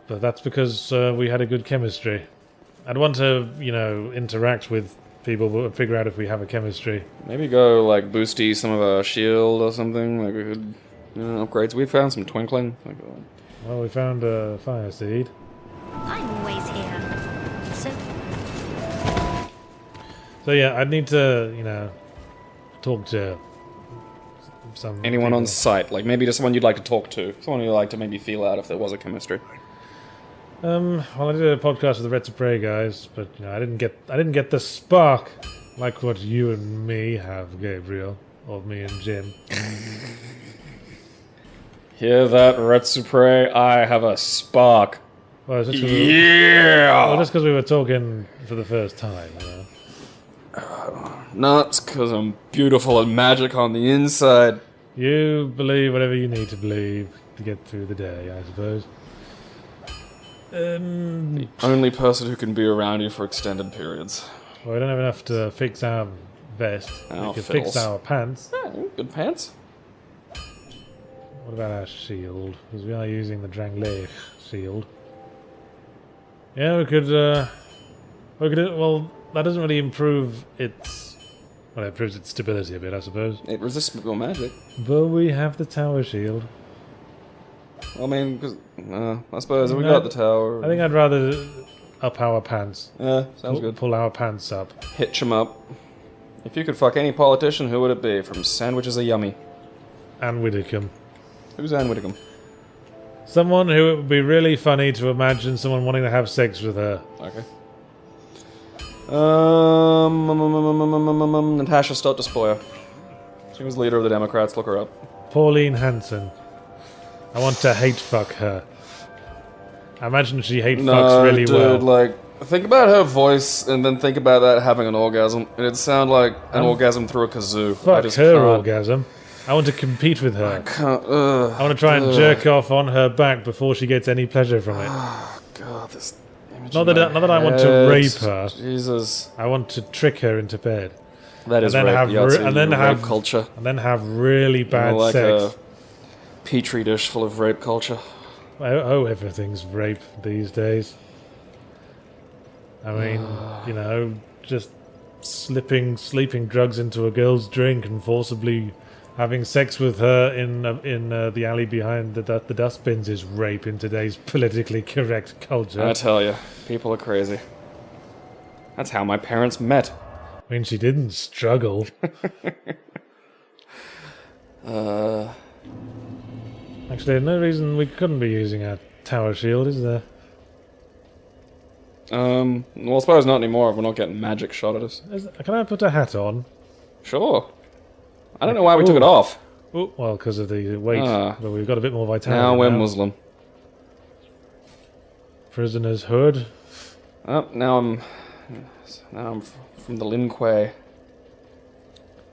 but that's because we had a good chemistry. I'd want to, interact with people but figure out if we have a chemistry. Maybe go, like, boosty some of our shield or something. Like, we could, upgrades. We found some twinkling. Well, we found a fire seed. I'm always here. So yeah, I'd need to, talk to anyone people on site, like maybe just someone you'd like to talk to, someone you'd like to maybe feel out if there was a chemistry. Well, I did a podcast with the Red Prey guys, but I didn't get the spark like what you and me have, Gabriel, or me and Jim. Hear that, Red Prey? I have a spark. Well, just because we were talking for the first time. Nuts, because I'm beautiful and magic on the inside. You believe whatever you need to believe to get through the day, I suppose. The only person who can be around you for extended periods. Well, we don't have enough to fix our vest. We could fix our pants. Yeah, good pants. What about our shield? Because we are using the Drangleic shield. Yeah, we could. Well, that doesn't really improve its. Well, it improves its stability a bit, I suppose. It resists more magic. But we have the tower shield. I mean, because I suppose we got the tower. I think I'd rather up our pants. Yeah, sounds good. Pull our pants up. Hitch 'em up. If you could fuck any politician, who would it be? From Sandwiches Are Yummy. Anne Widdecombe. Who's Anne Widdecombe? Someone who it would be really funny to imagine someone wanting to have sex with her. Okay. Natasha Stott Despoja. She was leader of the Democrats. Look her up. Pauline Hanson. I want to hate fuck her. I imagine she hate fucks really well. Like, think about her voice and then think about that having an orgasm. It'd sound like an orgasm through a kazoo. Fuck her orgasm. I want to compete with her. I want to try and jerk off on her back before she gets any pleasure from it. God, this image Not that I want to rape her. Jesus. I want to trick her into bed. That is and then rape. have Yeah, and then have culture. And then have really bad like sex. a petri dish full of rape culture. Oh, everything's rape these days. I mean, you know, just slipping sleeping drugs into a girl's drink and forcibly having sex with her in the alley behind the dustbins is rape in today's politically correct culture. I tell you, people are crazy. That's how my parents met. I mean, she didn't struggle. Actually, no reason we couldn't be using our tower shield, is there? Well, I suppose not anymore if we're not getting magic shot at us. Can I put a hat on? Sure. I don't know why we took it off. Oh, well, because of the weight. But we've got a bit more vitality Now we're Muslim. Prisoner's hood. Oh, now I'm from the Lin Kuei.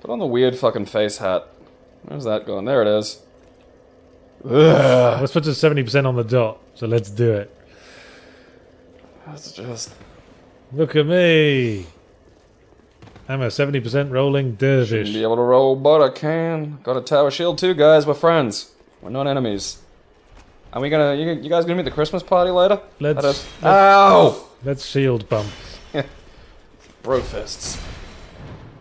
Put on the weird fucking face hat. Where's that going? There it is. Ugh. Let's put to 70% on the dot, so let's do it. That's just... Look at me! I'm a 70% rolling Shouldn't dervish. be able to roll, but I can. Got a tower shield too, guys. We're friends. We're not enemies. Are we gonna... You guys gonna be at the Christmas party later? Ow! Let's shield bump. Bro fists.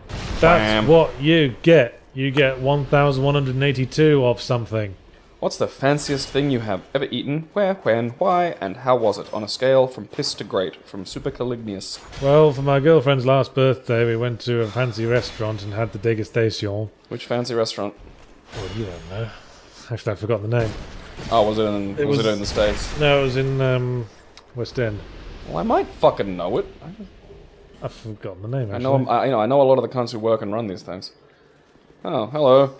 That's Bam. what you get. You get 1,182 of something. What's the fanciest thing you have ever eaten? Where, when, why, and how was it? On a scale from piss to great. From Supercalignius. Well, for my girlfriend's last birthday, we went to a fancy restaurant and had the degustation. Which fancy restaurant? Well, you don't know. Actually, I've forgotten the name. Oh, was it in the States? No, it was in West End. Well, I might fucking know it. I've forgotten the name, I actually. know I know a lot of the cunts who work and run these things. Oh, hello.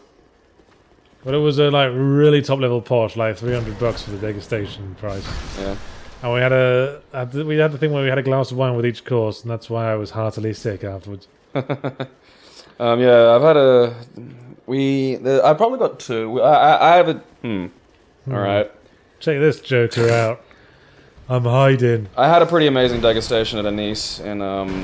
But it was a really top level posh, like $300 for the degustation price. Yeah. And we had the thing where we had a glass of wine with each course, and that's why I was heartily sick afterwards. Yeah, I've had I probably got two. I have a... Alright. Check this joker out. I'm hiding. I had a pretty amazing degustation at a Nice in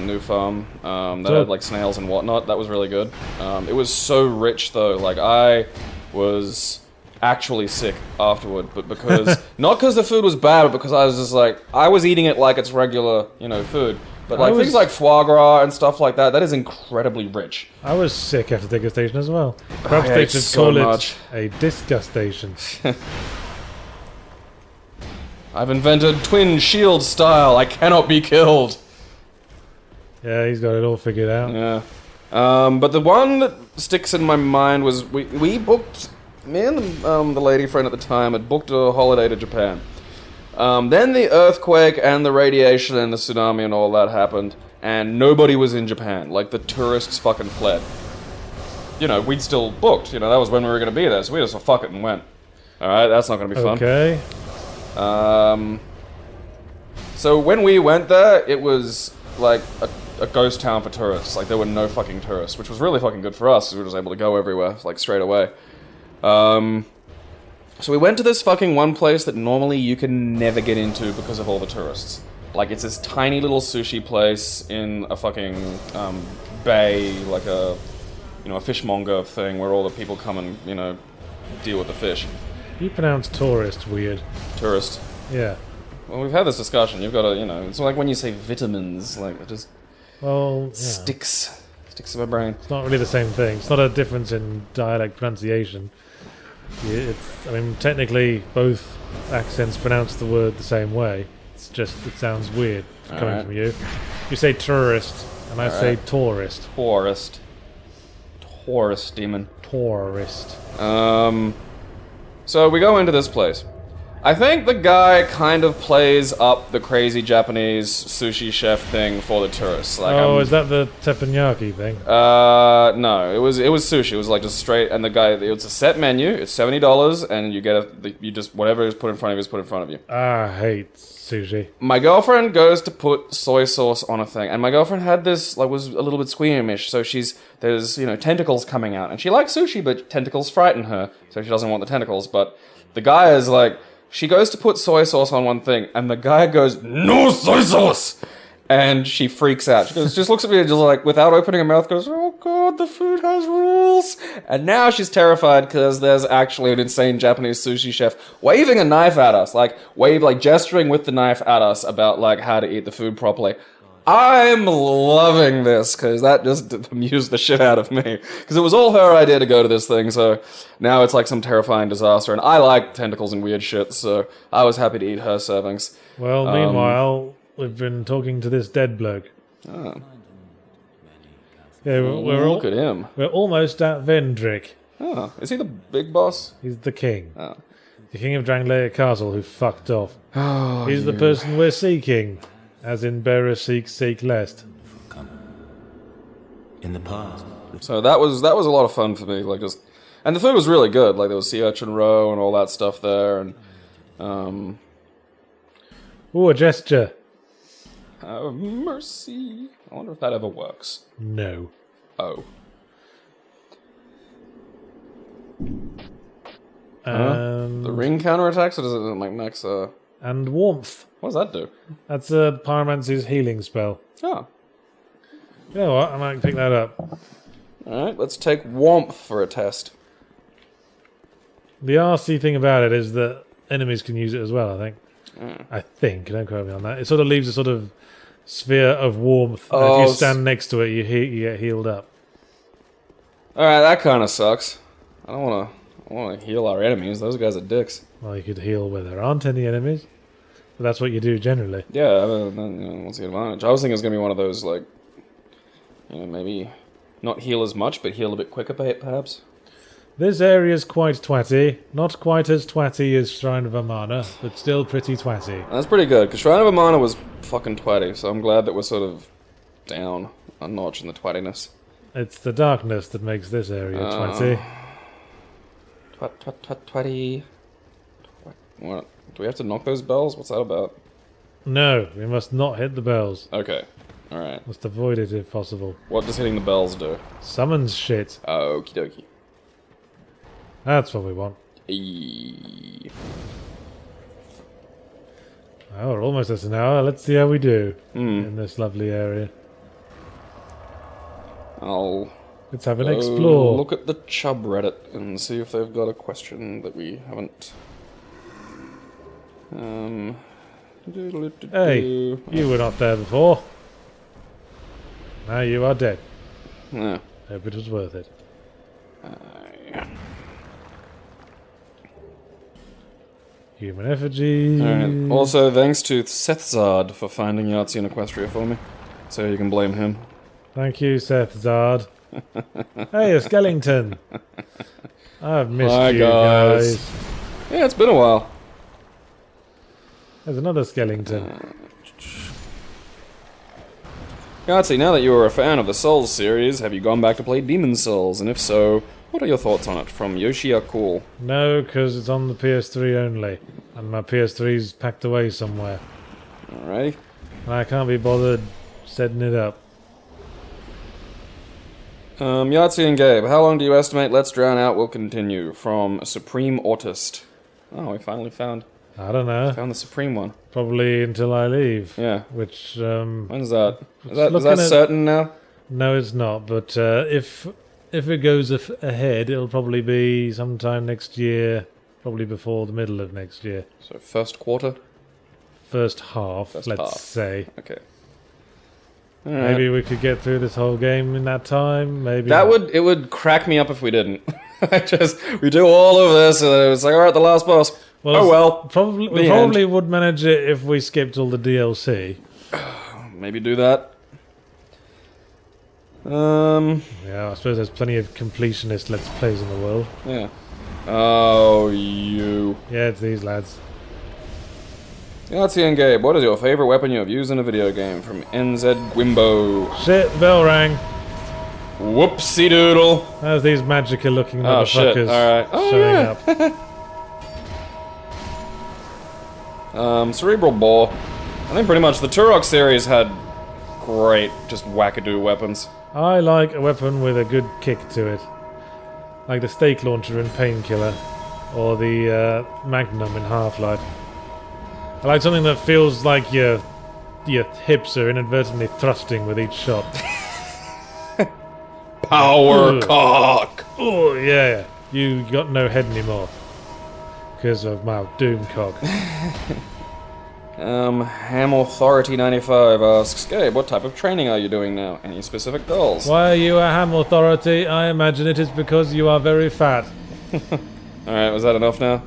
New Farm that had like snails and whatnot. That was really good. It was so rich though. Like I was actually sick afterward, but because not because the food was bad, but because I was just like I was eating it like it's regular, food. But like things like foie gras and stuff like that, that is incredibly rich. I was sick after degustation as well. Perhaps they should call it a disgustation. I've invented twin shield style. I cannot be killed. Yeah, he's got it all figured out. Yeah. But the one that sticks in my mind was we booked, me and the lady friend at the time had booked a holiday to Japan. Then the earthquake and the radiation and the tsunami and all that happened, and nobody was in Japan. Like, the tourists fucking fled. We'd still booked. That was when we were going to be there, so we just fuck it and went. Alright, that's not going to be fun. Okay. So when we went there, it was like a ghost town for tourists. Like, there were no fucking tourists, which was really fucking good for us. We were just able to go everywhere, like, straight away. So we went to this fucking one place that normally you can never get into because of all the tourists. Like, it's this tiny little sushi place in a fucking, bay, like a fishmonger thing where all the people come and, deal with the fish. You pronounce tourist weird. Tourist. Yeah. Well, we've had this discussion. You've got to, it's like when you say vitamins, like it just Well, yeah. sticks in my brain. It's not really the same thing. It's not a difference in dialect pronunciation. I mean, technically, both accents pronounce the word the same way. It's just, it sounds weird coming from you. You say tourist, and I say tourist. Tourist, demon. Tourist. So we go into this place. I think the guy kind of plays up the crazy Japanese sushi chef thing for the tourists. Like, Is that the teppanyaki thing? No, it was sushi. It was like just straight, and the guy, it's a set menu. It's $70, and you get you just whatever is put in front of you is put in front of you. I hate sushi. My girlfriend goes to put soy sauce on a thing, and my girlfriend had this was a little bit squeamish. So there's tentacles coming out, and she likes sushi, but tentacles frighten her, so she doesn't want the tentacles. But the guy is like. She goes to put soy sauce on one thing, and the guy goes, "No soy sauce!" And she freaks out. She goes, just looks at me and just like, without opening her mouth, goes, "Oh god, the food has rules!" And now she's terrified because there's actually an insane Japanese sushi chef waving a knife at us, gesturing with the knife at us about like how to eat the food properly. I'm loving this, because that just amused the shit out of me. Because it was all her idea to go to this thing, so now it's like some terrifying disaster. And I like tentacles and weird shit, so I was happy to eat her servings. Well, meanwhile, we've been talking to this dead bloke. Oh. Yeah, Look at him. We're almost at Vendrick. Oh, is he the big boss? He's the king. Oh. The king of Drangleia Castle who fucked off. Oh, He's the person we're seeking. As in bearer seek lest. In the past. So that was a lot of fun for me, and the food was really good. Like there was sea urchin roe and all that stuff there, and Ooh, a gesture. Mercy. I wonder if that ever works. No. Oh. And The ring counterattacks, or does it like max? and warmth. What does that do? That's a pyromancy's healing spell. Oh. You know what? I might pick that up. Alright, let's take warmth for a test. The RC thing about it is that enemies can use it as well, I think. I think, don't quote me on that. It sort of leaves a sort of sphere of warmth. And if you stand next to it, you get healed up. Alright, that kind of sucks. I don't want to heal our enemies. Those guys are dicks. Well, you could heal where there aren't any enemies. But that's what you do generally. Yeah, what's the advantage? I was thinking it was going to be one of those, like, maybe not heal as much, but heal a bit quicker, perhaps. This area's quite twatty. Not quite as twatty as Shrine of Amana, but still pretty twatty. That's pretty good, because Shrine of Amana was fucking twatty, so I'm glad that we're sort of down a notch in the twattiness. It's the darkness that makes this area twatty. Twatty. What? Do we have to knock those bells? What's that about? No, we must not hit the bells. Okay. Alright. Must avoid it if possible. What does hitting the bells do? Summons shit. Okie dokie. That's what we want. Eee. Oh, we're almost at an hour. Let's see how we do in this lovely area. Let's have an explore. Look at the Chub Reddit and see if they've got a question that we haven't. Hey, you were not there before. Now you are dead. Yeah. Hope it was worth it. Human effigy. Alright. Also, thanks to Sethzard for finding Yahtzee in Equestria for me. So you can blame him. Thank you, Seth Zard. Hey, a skeleton. I've missed Hi, you guys. Yeah, it's been a while. There's another skeleton. Yahtzee, now that you are a fan of the Souls series, have you gone back to play Demon Souls? And if so, what are your thoughts on it? From Yoshia Cool. No, because it's on the PS3 only. And my PS3's packed away somewhere. Alrighty. And I can't be bothered setting it up. Yahtzee and Gabe, how long do you estimate Let's Drown Out will continue? From Supreme Autist. Oh, we finally found I don't know. the Supreme one. Probably until I leave. Yeah. Which, When's that? Is that looking at- certain now? No, it's not. But if it goes ahead, it'll probably be sometime next year, Probably before the middle of next year. So first quarter? First half, First let's half. say. Okay. Maybe we could get through this whole game in that time. Maybe It would crack me up if we didn't. We do all of this, and then it's like, alright, the last boss. Probably we The probably would manage it if we skipped all the DLC. Maybe do that. Yeah, I suppose there's plenty of completionist Let's Plays in the world. Yeah. Oh, you. Yeah, it's these lads. Yahtzee and Gabe, what is your favorite weapon you have used in a video game? From NZ Wimbo. Shit, bell rang. Whoopsie doodle. There's these magical looking Oh shit, motherfuckers alright. showing up. Cerebral Bore. I think pretty much the Turok series had great, just wackadoo weapons. I like a weapon with a good kick to it. Like the stake launcher in Painkiller. Or the Magnum in Half-Life. I like something that feels like your hips are inadvertently thrusting with each shot. Power cock! Oh, yeah. You got no head anymore. Because of my doom cock. Ham Authority 95 asks, Gabe, what type of training are you doing now? Any specific goals? Why are you a ham authority? I imagine it is because you are very fat. Alright, was that enough now?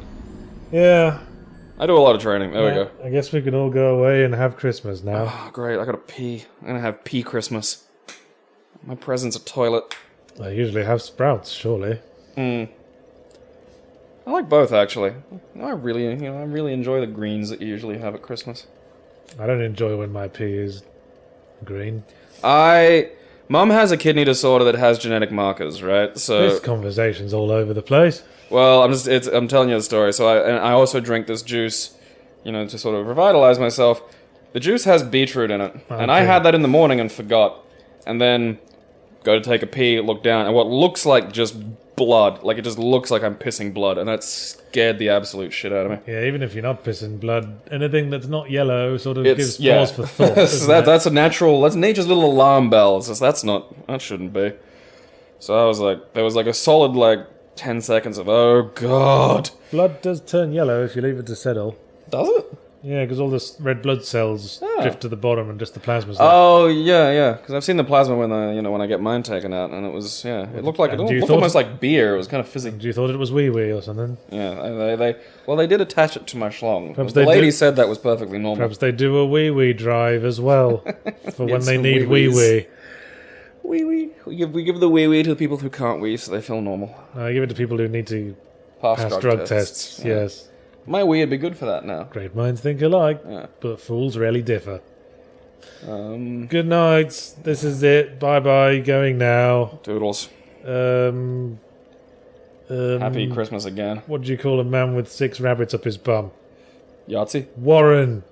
Yeah. I do a lot of training. There we go. I guess we can all go away and have Christmas now. Oh, great, I gotta pee. I'm gonna have pee Christmas. My present's a toilet. I usually have sprouts, surely. I like both, actually. I really enjoy the greens that you usually have at Christmas. I don't enjoy when my pee is green. Mum has a kidney disorder that has genetic markers, right? So This conversation's all over the place. well, I'm telling you the story. So I also drink this juice, to sort of revitalize myself. The juice has beetroot in it, and I Okay. had that in the morning and forgot. And then go to take a pee, look down, and what looks like just blood, like it just looks like I'm pissing blood, and that scared the absolute shit out of me. Yeah, even if you're not pissing blood, anything that's not yellow sort of It's gives pause for thought. So doesn't it? that's nature's little alarm bell. It's just, that shouldn't be. So I was like, there was like a solid 10 seconds of, oh god. Blood does turn yellow if you leave it to settle. Does it? Yeah, because all the red blood cells Ah. drift to the bottom and just the plasma's left. Oh yeah, because I've seen the plasma when I get mine taken out, and it was it looked like And it you looked thought- almost like beer. It was kind of fizzy. You thought it was wee-wee or something? Yeah, they did attach it to my schlong. Perhaps The they lady do- said that was perfectly normal. Perhaps they do a wee-wee drive as well, for when Get they some need wee-wees. wee-wee. We give the wee to the people who can't wee, so they feel normal. I give it to people who need to Pass pass drug tests. Yeah. Yes. My wee would be good for that now. Great minds think alike, Yeah. but fools rarely differ. Good night. This is it. Bye-bye. Going now. Doodles. Happy Christmas again. What do you call a man with 6 rabbits up his bum? Yahtzee. Warren.